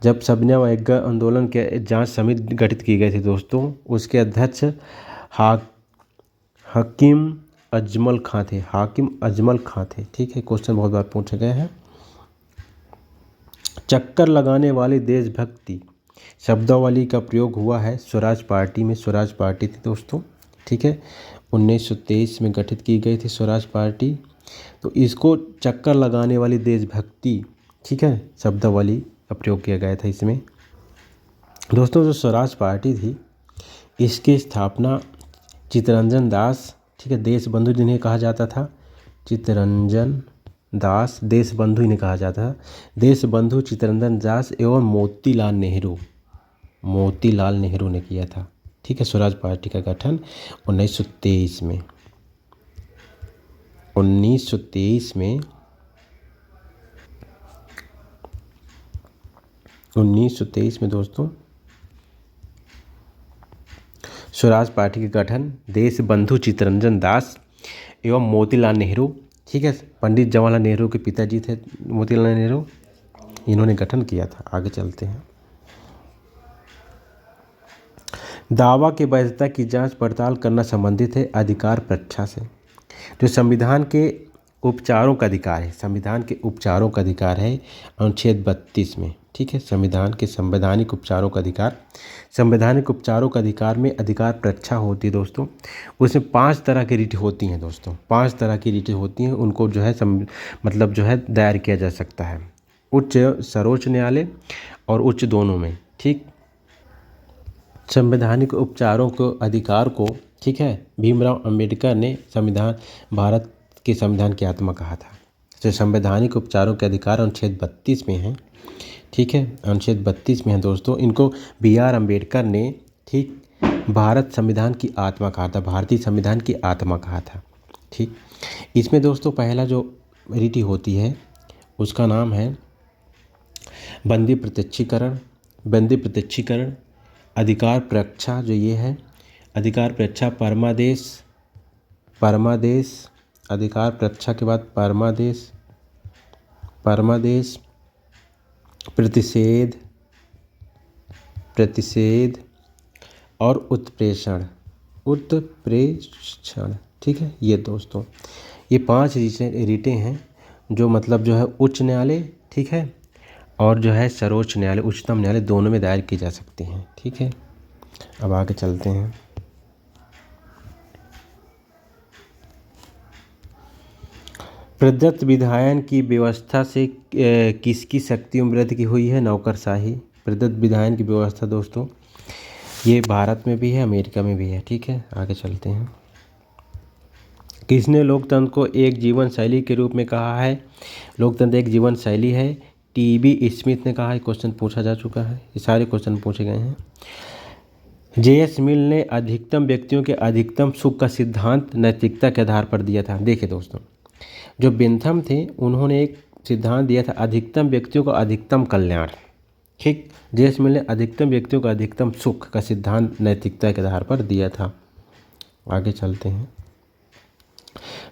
S1: जब सविनय अवज्ञा आंदोलन के जांच समिति गठित की गई थी दोस्तों, उसके अध्यक्ष हाकिम अजमल खां थे, हाकिम अजमल खां थे। ठीक है, क्वेश्चन बहुत बार पूछे गए हैं। चक्कर लगाने वाली देशभक्ति शब्दावली का प्रयोग हुआ है स्वराज पार्टी में, स्वराज पार्टी थी दोस्तों। ठीक है, 1923 में गठित की गई थी स्वराज पार्टी। तो इसको चक्कर लगाने वाली देशभक्ति, ठीक है, शब्दावली का प्रयोग किया गया था इसमें। दोस्तों जो स्वराज पार्टी थी, इसकी स्थापना चित्तरंजन दास, ठीक है, देश बंधु जिन्हें कहा जाता था, चित्तरंजन दास देश बंधु इन्हें कहा जाता था, देश बंधु चित्तरंजन दास एवं मोतीलाल नेहरू ने किया था। ठीक है, स्वराज पार्टी का गठन 1923 में, 1923 में दोस्तों स्वराज पार्टी के गठन देश बंधु चित्तरंजन दास एवं मोतीलाल नेहरू, ठीक है, पंडित जवाहरलाल नेहरू के पिताजी थे मोतीलाल नेहरू, इन्होंने गठन किया था। आगे चलते हैं। दावा की वैधता की जांच पड़ताल करना संबंधित है अधिकार परीक्षा से। जो संविधान के उपचारों का अधिकार है, संविधान के उपचारों का अधिकार है अनुच्छेद 32 में। ठीक है, संविधान के संवैधानिक उपचारों का अधिकार, संवैधानिक उपचारों का अधिकार में अधिकार परीक्षा होती है दोस्तों। उसमें 5 तरह की रीटें होती हैं दोस्तों, 5 तरह की रीटें होती हैं, उनको जो है मतलब जो है दायर किया जा सकता है उच्च, सर्वोच्च न्यायालय और उच्च दोनों में। ठीक, संवैधानिक उपचारों के अधिकार को, ठीक है, भीमराव अंबेडकर ने भारत के संविधान की आत्मा कहा था। तो संवैधानिक उपचारों के अधिकार अनुच्छेद 32 में हैं। ठीक है, अनुच्छेद 32 में है दोस्तों। इनको BR अम्बेडकर ने, ठीक, भारत संविधान की आत्मा कहा था, भारतीय संविधान की आत्मा कहा था। ठीक, इसमें दोस्तों पहला जो रीति होती है उसका नाम है बंदी प्रत्यक्षीकरण। बंदी प्रत्यक्षीकरण, अधिकार परीक्षा जो ये है, अधिकार परीक्षा, परमादेश, अधिकार परीक्षा के बाद परमादेश, प्रतिषेध और उत्प्रेषण। ठीक है, ये दोस्तों ये 5 रीटें हैं जो मतलब जो है उच्च न्यायालय, ठीक है, और जो है सर्वोच्च न्यायालय, उच्चतम न्यायालय, दोनों में दायर की जा सकती हैं। ठीक है, अब आगे चलते हैं। प्रदत्त विधायन की व्यवस्था से किसकी शक्तियों में वृद्धि हुई है? नौकरशाही। प्रदत्त विधायन की व्यवस्था दोस्तों ये भारत में भी है, अमेरिका में भी है। ठीक है, आगे चलते हैं। किसने लोकतंत्र को एक जीवन शैली के रूप में कहा है? लोकतंत्र एक जीवन शैली है, टीबी स्मिथ ने कहा है। क्वेश्चन पूछा जा चुका है, ये सारे क्वेश्चन पूछे गए हैं। जेएस मिल ने अधिकतम व्यक्तियों के अधिकतम सुख का सिद्धांत नैतिकता के आधार पर दिया था। देखिए दोस्तों, जो बेंथम थे उन्होंने एक सिद्धांत दिया था, अधिकतम व्यक्तियों का अधिकतम कल्याण। ठीक, जेएस मिल ने अधिकतम व्यक्तियों का अधिकतम सुख का सिद्धांत नैतिकता के आधार पर दिया था। आगे चलते हैं।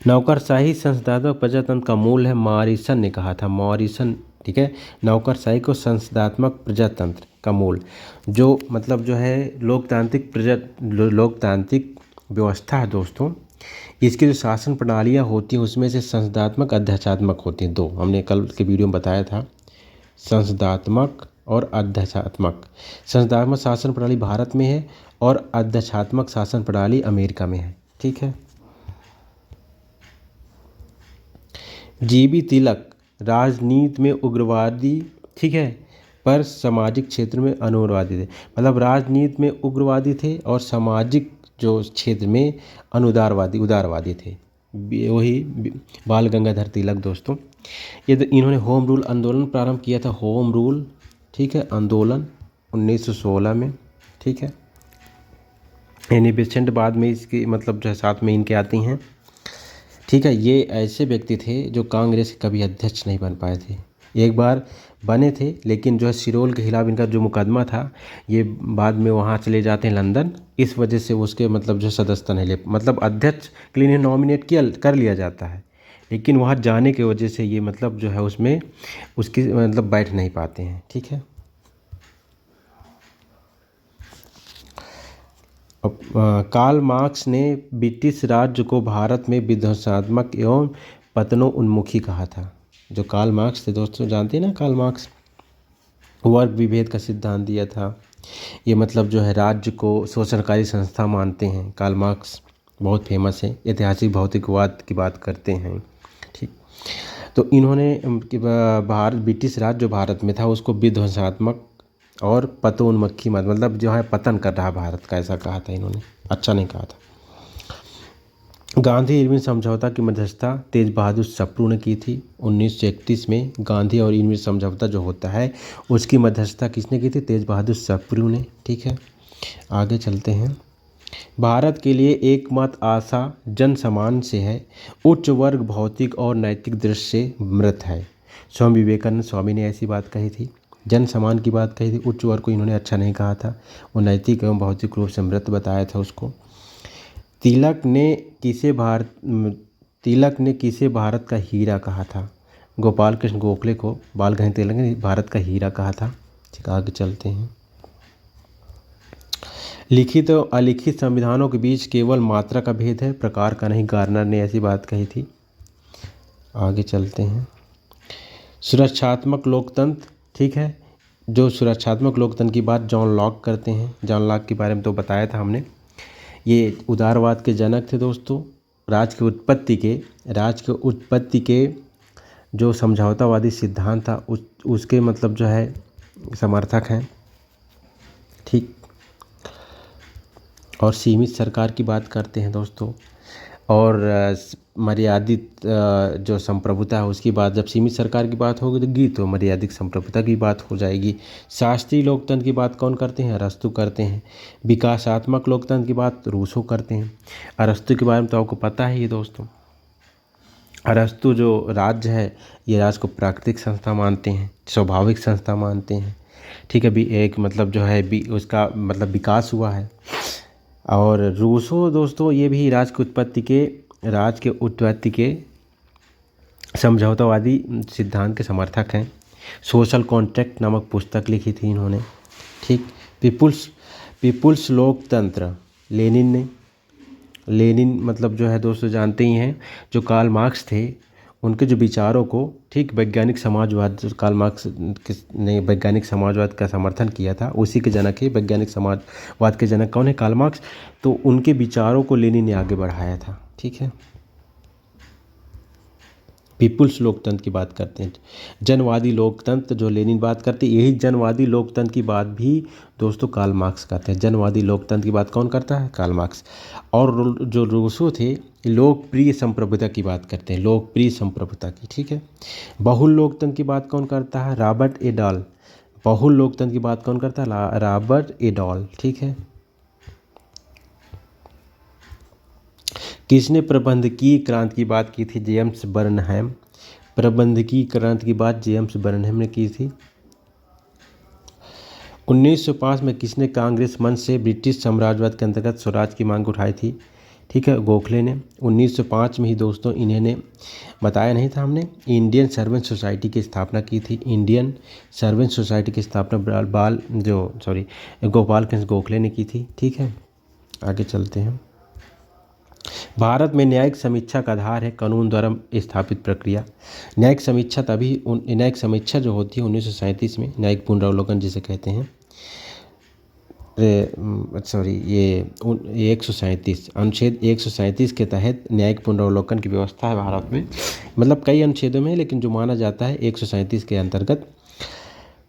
S1: नौकरशाही संस्थात्मक प्रजातंत्र का मूल है, मॉरिसन ने कहा था। मॉरिसन, ठीक है। नौकरशाही को संस्थात्मक प्रजातंत्र का मूल, जो मतलब जो है लोकतांत्रिक व्यवस्था है दोस्तों, इसकी जो शासन प्रणालियाँ होती हैं उसमें से संसदात्मक अध्यक्षात्मक होती हैं दो। हमने कल के वीडियो में बताया था, संसदात्मक और अध्यक्षात्मक। संसदात्मक शासन प्रणाली भारत में है और अध्यक्षात्मक शासन प्रणाली अमेरिका में है। ठीक है। जीबी तिलक राजनीति में उग्रवादी, ठीक है, पर सामाजिक क्षेत्र में अनुग्रवादी थे। मतलब राजनीति में उग्रवादी थे और सामाजिक जो क्षेत्र में उदारवादी थे। वही बाल गंगाधर तिलक दोस्तों। ये इन्होंने होम रूल आंदोलन प्रारंभ किया था, होम रूल, ठीक है, आंदोलन 1916 में। ठीक है, एनी बेसेंट बाद में इसके मतलब जो है साथ में इनके आती हैं। ठीक है, ये ऐसे व्यक्ति थे जो कांग्रेस के कभी अध्यक्ष नहीं बन पाए थे। एक बार बने थे, लेकिन जो है सिरोल के खिलाफ इनका जो मुकदमा था, ये बाद में वहाँ चले जाते हैं लंदन, इस वजह से उसके मतलब जो सदस्यता नहीं ले, मतलब अध्यक्ष के लिए नॉमिनेट कर लिया जाता है, लेकिन वहाँ जाने की वजह से ये मतलब जो है उसमें उसकी मतलब बैठ नहीं पाते हैं। ठीक है। कार्ल मार्क्स ने ब्रिटिश राज्य को भारत में विध्वंसात्मक एवं पतनोन्मुखी कहा था। जो कार्ल मार्क्स थे दोस्तों, जानते हैं ना कार्ल मार्क्स, वर्ग विभेद का सिद्धांत दिया था। ये मतलब जो है राज्य को शोषणकारी संस्था मानते हैं। कार्ल मार्क्स बहुत फेमस है, ऐतिहासिक भौतिकवाद की बात करते हैं। ठीक, तो इन्होंने ब्रिटिश राज्य जो भारत में था उसको विध्वंसात्मक और पतोन्मुखी मतलब जो है पतन कर रहा भारत का, ऐसा कहा था इन्होंने, अच्छा नहीं कहा था। गांधी इरविन समझौता की मध्यस्थता तेज बहादुर सप्रू ने की थी 1931 में। गांधी और इरविन समझौता जो होता है उसकी मध्यस्थता किसने की थी? तेज बहादुर सप्रू ने। ठीक है, आगे चलते हैं। भारत के लिए एकमात्र आशा जन सम्मान से है, उच्च वर्ग भौतिक और नैतिक दृष्टि से मृत है। स्वामी विवेकानंद स्वामी ने ऐसी बात कही थी, जन सम्मान की बात कही थी, उच्च वर्ग को इन्होंने अच्छा नहीं कहा था, वो नैतिक एवं भौतिक रूप से मृत बताया था उसको। तिलक ने किसे भारत का हीरा कहा था? गोपाल कृष्ण गोखले को बाल गंगाधर तिलक ने भारत का हीरा कहा था। ठीक, आगे चलते हैं। लिखित और अलिखित संविधानों के बीच केवल मात्रा का भेद है, प्रकार का नहीं। गार्नर ने ऐसी बात कही थी। आगे चलते हैं। सुरक्षात्मक लोकतंत्र, ठीक है, जो सुरक्षात्मक लोकतंत्र की बात जॉन लॉक करते हैं। जॉन लॉक के बारे में तो बताया था हमने, ये उदारवाद के जनक थे दोस्तों। राज्य की उत्पत्ति के जो समझौतावादी सिद्धांत था उसके मतलब जो है समर्थक हैं। ठीक, और सीमित सरकार की बात करते हैं दोस्तों, और मर्यादित जो संप्रभुता है उसकी बात, जब सीमित सरकार की बात होगी तो मर्यादित संप्रभुता की बात हो जाएगी। शास्त्रीय लोकतंत्र की बात कौन करते हैं? अरस्तु करते हैं। विकासात्मक लोकतंत्र की बात रूसो करते हैं। अरस्तु के बारे में तो आपको पता है ये दोस्तों, अरस्तु जो राज्य है ये राज्य को प्राकृतिक संस्था मानते हैं, स्वाभाविक संस्था मानते हैं। ठीक है, भी एक मतलब जो है उसका मतलब विकास हुआ है। और रूसो दोस्तों ये भी राज्य की उत्पत्ति के समझौतावादी सिद्धांत के समर्थक हैं। सोशल कॉन्ट्रैक्ट नामक पुस्तक लिखी थी इन्होंने। ठीक, पीपुल्स लोकतंत्र लेनिन मतलब जो है दोस्तों जानते ही हैं, जो कार्ल मार्क्स थे उनके जो विचारों को, ठीक, वैज्ञानिक समाजवाद, जो कार्ल मार्क्स ने वैज्ञानिक समाजवाद का समर्थन किया था, उसी के जनक है। वैज्ञानिक समाजवाद के जनक कौन है? Karl Marx. तो उनके विचारों को लेनिन ने आगे बढ़ाया था। ठीक है, पीपुल्स लोकतंत्र की बात करते हैं। जनवादी लोकतंत्र जो लेनिन बात करते हैं, यही जनवादी लोकतंत्र की बात भी दोस्तों कार्ल मार्क्स करते हैं। जनवादी लोकतंत्र की बात कौन करता है? Karl Marx. और जो रूसो थे, लोकप्रिय संप्रभुता की बात करते हैं, लोकप्रिय संप्रभुता की, ठीक है। बहुल लोकतंत्र की बात कौन करता है? रॉबर्ट ए डॉल। बहुल लोकतंत्र की बात कौन करता है? रॉबर्ट ए डॉल, ठीक है। किसने प्रबंधकीय क्रांति की बात की थी? James Burnham. प्रबंधकीय क्रांति की बात जेम्स बर्नहैम ने की थी। 1905 में किसने कांग्रेस मंच से ब्रिटिश साम्राज्यवाद के अंतर्गत स्वराज की मांग उठाई थी? ठीक है, गोखले ने। 1905 में ही दोस्तों इन्होंने, बताया नहीं था हमने, इंडियन सर्वेंट सोसाइटी की स्थापना की थी। इंडियन सर्वेंट सोसाइटी की स्थापना गोपाल कृष्ण गोखले ने की थी, ठीक है। आगे चलते हैं। भारत में न्यायिक समीक्षा का आधार है कानून द्वारा स्थापित प्रक्रिया। न्यायिक समीक्षा न्यायिक समीक्षा जो होती है 1937 में, न्यायिक पुनरावलोकन जिसे कहते हैं, ये 137 अनुच्छेद 137 के तहत न्यायिक पुनरावलोकन की व्यवस्था है भारत में। मतलब कई अनुच्छेदों में, लेकिन जो माना जाता है 137 के अंतर्गत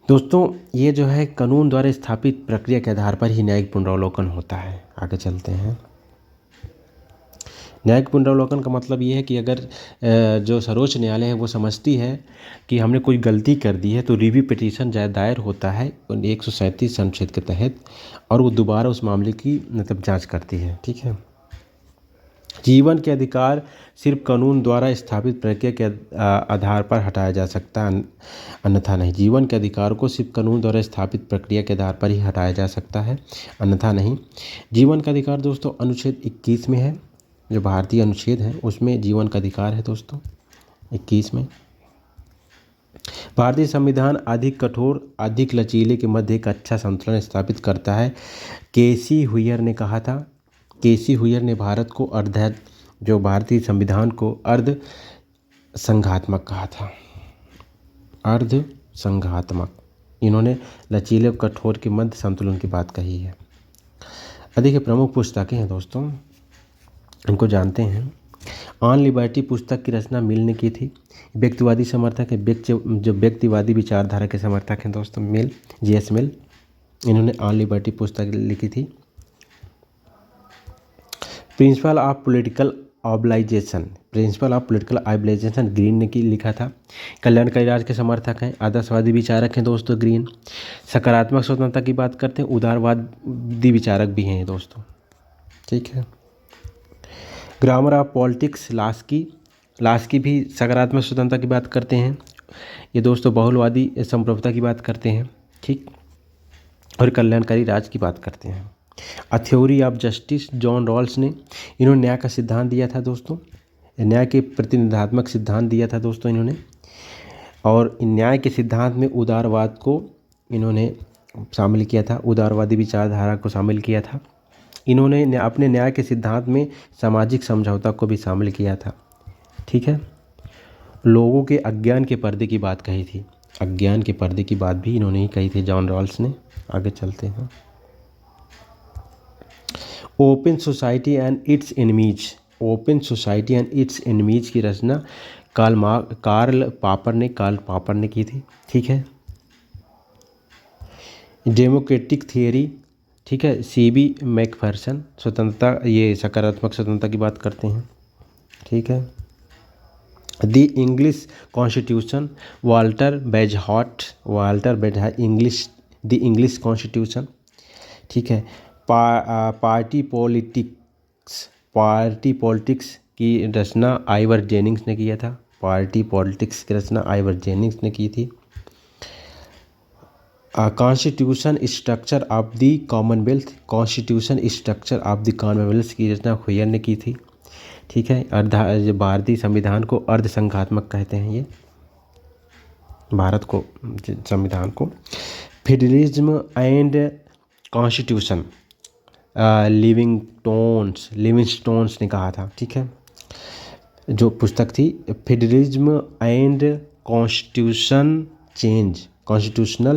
S1: दोस्तों ये जो है कानून द्वारा स्थापित प्रक्रिया के आधार पर ही न्यायिक पुनरावलोकन होता है। आगे चलते हैं। न्यायिक पुनरावलोकन का मतलब ये है कि अगर जो सर्वोच्च न्यायालय है वो समझती है कि हमने कोई गलती कर दी है, तो रिव्यू पिटीशन दायर होता है 137 अनुच्छेद के तहत, और वो दोबारा उस मामले की मतलब जांच करती है, ठीक है। जीवन के अधिकार सिर्फ कानून द्वारा स्थापित प्रक्रिया के आधार पर हटाया जा सकता है, अन्यथा नहीं। जीवन के अधिकार को सिर्फ कानून द्वारा स्थापित प्रक्रिया के आधार पर ही हटाया जा सकता है, अन्यथा नहीं। जीवन का अधिकार दोस्तों अनुच्छेद 21 में है, जो भारतीय अनुच्छेद है उसमें जीवन का अधिकार है दोस्तों 21 में। भारतीय संविधान अधिक कठोर, अधिक लचीले के मध्य एक अच्छा संतुलन स्थापित करता है। केसी हुयर ने कहा था, केसी हुयर ने भारत को जो भारतीय संविधान को अर्ध संघात्मक कहा था, अर्ध संघात्मक। इन्होंने लचीले और कठोर के मध्य संतुलन की बात कही है। अधिक प्रमुख पुस्तकें हैं दोस्तों, इनको जानते हैं। ऑन लिबर्टी पुस्तक की रचना मिल ने की थी। व्यक्तिवादी समर्थक है, जो व्यक्तिवादी विचारधारा के समर्थक हैं दोस्तों, मिल, जीएस मिल। इन्होंने ऑन लिबर्टी पुस्तक लिखी थी। Principle of political obligation, principle of political obligation Green ने लिखा था। कल्याणकारी राज के समर्थक हैं, आदर्शवादी विचारक हैं दोस्तों ग्रीन। सकारात्मक स्वतंत्रता की बात करते हैं, उदारवादी विचारक भी हैं दोस्तों, ठीक है। ग्रामर ऑफ पॉलिटिक्स लास्की भी सकारात्मक स्वतंत्रता की बात करते हैं। ये दोस्तों बहुलवादी संप्रभुता की बात करते हैं, ठीक, और कल्याणकारी राज की बात करते हैं। A theory of justice John Rawls ने, इन्होंने न्याय का सिद्धांत दिया था दोस्तों, न्याय के प्रतिनिधात्मक सिद्धांत दिया था दोस्तों इन्होंने, और न्याय के सिद्धांत में उदारवाद को इन्होंने शामिल किया था, उदारवादी विचारधारा को शामिल किया था। इन्होंने अपने न्याय के सिद्धांत में सामाजिक समझौता को भी शामिल किया था, ठीक है। लोगों के अज्ञान के पर्दे की बात कही थी, अज्ञान के पर्दे की बात भी इन्होंने ही कही थी, जॉन रॉल्स ने। आगे चलते हैं। Open society and it's enemies, open society and it's enemies की रचना कार्ल पापर ने की थी, ठीक है। डेमोक्रेटिक थियरी, ठीक है, सीबी मैकफर्सन। स्वतंत्रता, ये सकारात्मक स्वतंत्रता की बात करते हैं, ठीक है। The English constitution, Walter Bagehot, the English constitution, ठीक है। पार्टी पॉलिटिक्स की रचना आइवर जेनिंग्स ने किया था, पार्टी पॉलिटिक्स की रचना आइवर जेनिंग्स ने की थी। Constitution structure of the Commonwealth, constitution structure of the Commonwealth की रचना हुयर ने की थी, ठीक है। भारतीय संविधान को अर्ध संघात्मक कहते हैं, ये भारत को संविधान को। फेडरलिज्म एंड कॉन्स्टिट्यूशन, लिविंगस्टोन्स ने कहा था, ठीक है। जो पुस्तक थी federalism and constitutional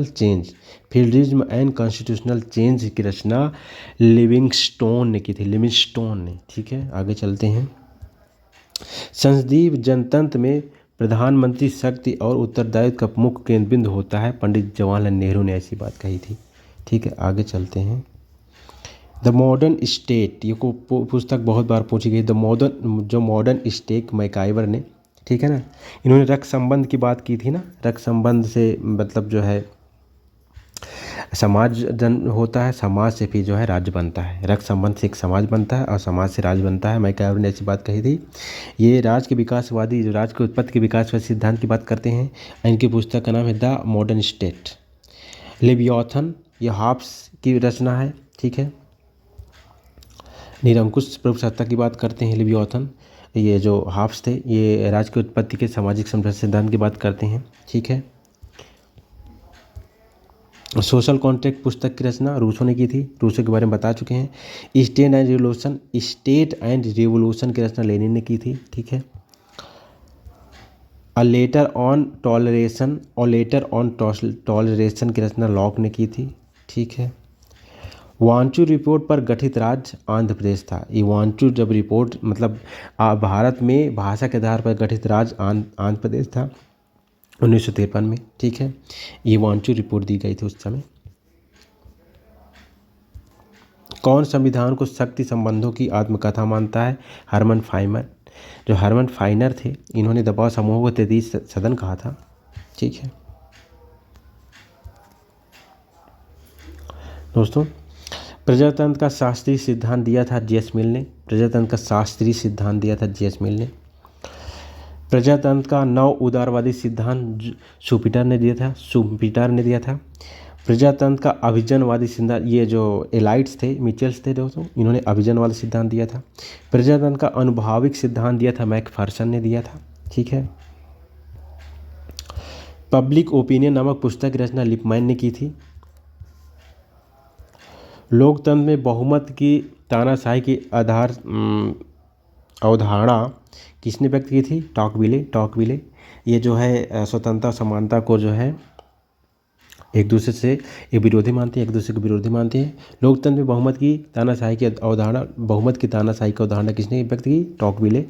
S1: change, federalism and constitutional change की रचना लिविंगस्टोन ने की थी, ठीक है। आगे चलते हैं। संसदीय जनतंत्र में प्रधानमंत्री शक्ति और उत्तरदायित्व का मुख्य केंद्र बिंदु होता है। पंडित जवाहरलाल नेहरू ने ऐसी बात कही थी। ठीक है, आगे चलते हैं। द मॉडर्न स्टेट, ये को पुस्तक बहुत बार पूछी गई। जो मॉडर्न स्टेट मैकाइवर ने, ठीक है ना, इन्होंने रक्त संबंध की बात की थी ना। रक्त संबंध से मतलब जो है समाज जन होता है, समाज से फिर जो है राज्य बनता है। रक्त संबंध से एक समाज बनता है और समाज से राज्य बनता है। मैकाइवर ने ऐसी बात कही थी। ये राज्य के विकासवादी, जो राज्य के उत्पत्ति के विकासवादी सिद्धांत की बात करते हैं। इनकी पुस्तक का नाम है द मॉडर्न स्टेट। लेवियाथन, ये हॉब्स की रचना है। ठीक है, निरंकुश प्रभुसत्ता की बात करते हैं लेवियाथन। ये जो हॉब्स थे, ये राज्य की उत्पत्ति के सामाजिक समरस सिद्धांत की बात करते हैं। ठीक है, सोशल कॉन्ट्रैक्ट पुस्तक की रचना रूसो ने की थी। रूसो के बारे में बता चुके हैं। स्टेट एंड रिवोल्यूशन की रचना लेनिन ने की थी। ठीक है, लेटर ऑन टॉलरेशन की रचना लॉक ने की थी। ठीक है, वांचू रिपोर्ट पर गठित राज्य आंध्र प्रदेश था। ये वांचू जब रिपोर्ट मतलब भारत में भाषा के आधार पर गठित राज्य आंध्र प्रदेश था 1953 में। ठीक है, ये वांचू रिपोर्ट दी गई थी उस समय। कौन संविधान को शक्ति संबंधों की आत्मकथा मानता है? हरमन फाइनर। जो हरमन फाइनर थे, इन्होंने दबाव समूह को तैतीय सदन कहा था। ठीक है दोस्तों, प्रजातंत्र का शास्त्रीय सिद्धांत दिया था जेएस मिल ने। प्रजातंत्र का शास्त्रीय सिद्धांत दिया था जेएस मिल ने। प्रजातंत्र का नव उदारवादी सिद्धांत शुपिटर ने दिया था। प्रजातंत्र का अभिजनवादी सिद्धांत, ये जो एलाइट्स थे, मिचेल्स थे दोस्तों, इन्होंने अभिजनवादी सिद्धांत दिया था। प्रजातंत्र का अनुभाविक सिद्धांत दिया था मैकफर्सन ने दिया था। ठीक है, पब्लिक ओपिनियन नामक पुस्तक की रचना लिपमैन ने की थी। लोकतंत्र में बहुमत की तानाशाही की अवधारणा किसने व्यक्त की थी? टॉकविले। ये जो है स्वतंत्रता समानता को जो है एक दूसरे से एक विरोधी मानते हैं, एक दूसरे को विरोधी मानते हैं। लोकतंत्र में बहुमत की तानाशाही की अवधारणा किसने व्यक्त की? टॉकविले।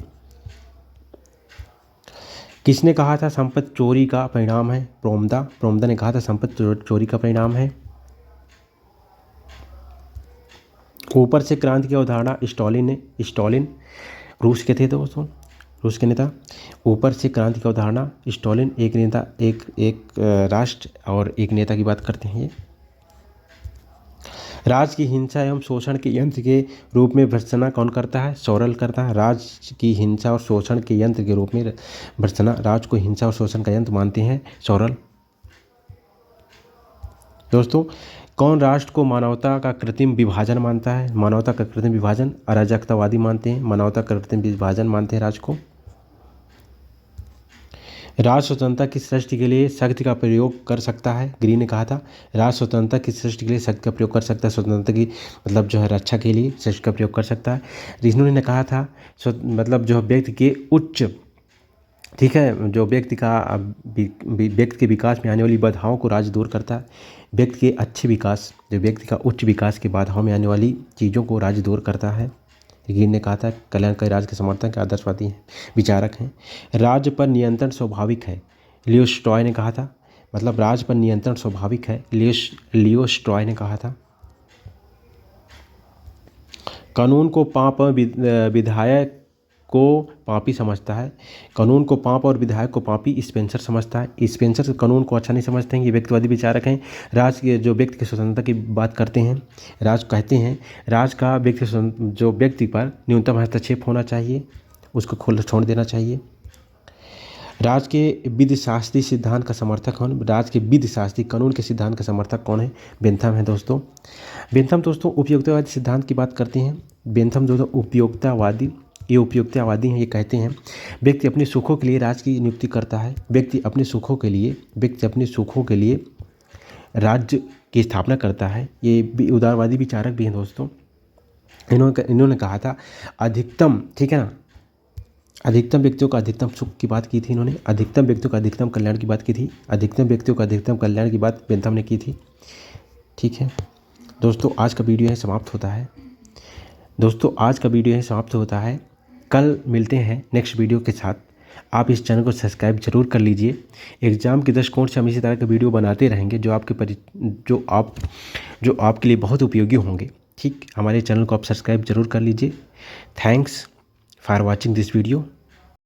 S1: किसने कहा था संपत्ति चोरी का परिणाम है? प्रोमदा ने कहा था संपत्ति चोरी का परिणाम है। ऊपर से क्रांति की अवधारणा स्टालिन रूस के थे दोस्तों, रूस के नेता। ऊपर से क्रांति की अवधारणा स्टालिन, एक नेता, एक राष्ट्र और एक नेता की बात करते हैं ये। राज की हिंसा एवं शोषण के यंत्र के रूप में भर्त्सना कौन करता है? सॉरेल करता है। राज की हिंसा और शोषण के यंत्र के रूप में भर्त्सना, राज को हिंसा और शोषण का यंत्र मानते हैं सॉरेल। दोस्तों, कौन राष्ट्र को मानवता का कृत्रिम विभाजन मानता है? मानवता का कृत्रिम विभाजन अराजकतावादी मानते हैं। मानवता का कृत्रिम विभाजन मानते हैं राष्ट्र को। राष्ट्र स्वतंत्रता की सृष्टि के लिए शक्ति का प्रयोग कर सकता है। ग्रीन ने कहा था राष्ट्र स्वतंत्रता की सृष्टि के लिए शक्ति का प्रयोग कर सकता है। स्वतंत्रता की मतलब जो है रक्षा के लिए शक्ति का प्रयोग कर सकता है। रिजनू ने कहा था मतलब जो व्यक्ति के उच्च, ठीक है, जो व्यक्ति के विकास में आने वाली बाधाओं को राज्य दूर करता है। व्यक्ति के अच्छे विकास, जो व्यक्ति का उच्च विकास की बाधाओं में आने वाली चीज़ों को राज्य दूर करता है। गिन ने कहा था कल्याणकारी राज्य के समर्थक के आदर्शवादी हैं, विचारक हैं। राज्य पर नियंत्रण स्वाभाविक है, लियो टॉलस्टॉय ने कहा था। मतलब राज्य पर नियंत्रण स्वाभाविक है, लियो टॉलस्टॉय ने कहा था। कानून को पाप विधायक को पापी समझता है। कानून को पाप और विधायक को पापी स्पेंसर समझता है। स्पेंसर कानून को अच्छा नहीं समझते हैं, ये व्यक्तिवादी विचारक हैं। राज के जो व्यक्ति की स्वतंत्रता की बात करते हैं, राज कहते हैं राज का जो व्यक्ति पर न्यूनतम हस्तक्षेप होना चाहिए, उसको खोल छोड़ देना चाहिए। राज के विधिशास्त्री सिद्धांत का समर्थक कौन? राज के विधिशास्त्री कानून के सिद्धांत का समर्थक कौन है? बेंथम है दोस्तों। बेंथम दोस्तों उपयोगितावादी सिद्धांत की बात करते हैं। बेंथम जो उपयोगितावादी हैं। ये कहते हैं व्यक्ति अपने सुखों के लिए राज्य की नियुक्ति करता है। व्यक्ति अपने सुखों के लिए राज्य की स्थापना करता है। ये उदारवादी विचारक भी हैं दोस्तों। इन्होंने कहा था अधिकतम, ठीक है ना, अधिकतम व्यक्तियों का अधिकतम सुख की बात की थी इन्होंने। अधिकतम व्यक्तियों का अधिकतम कल्याण की बात की थी। अधिकतम व्यक्तियों का अधिकतम कल्याण की बात बेंथम ने की थी। ठीक है दोस्तों, आज का वीडियो यहीं समाप्त होता है। कल मिलते हैं नेक्स्ट वीडियो के साथ। आप इस चैनल को सब्सक्राइब जरूर कर लीजिए। एग्ज़ाम के दृष्टिकोण से हम इसी तरह के वीडियो बनाते रहेंगे जो आपके लिए बहुत उपयोगी होंगे। ठीक, हमारे चैनल को आप सब्सक्राइब जरूर कर लीजिए। Thanks for watching this video.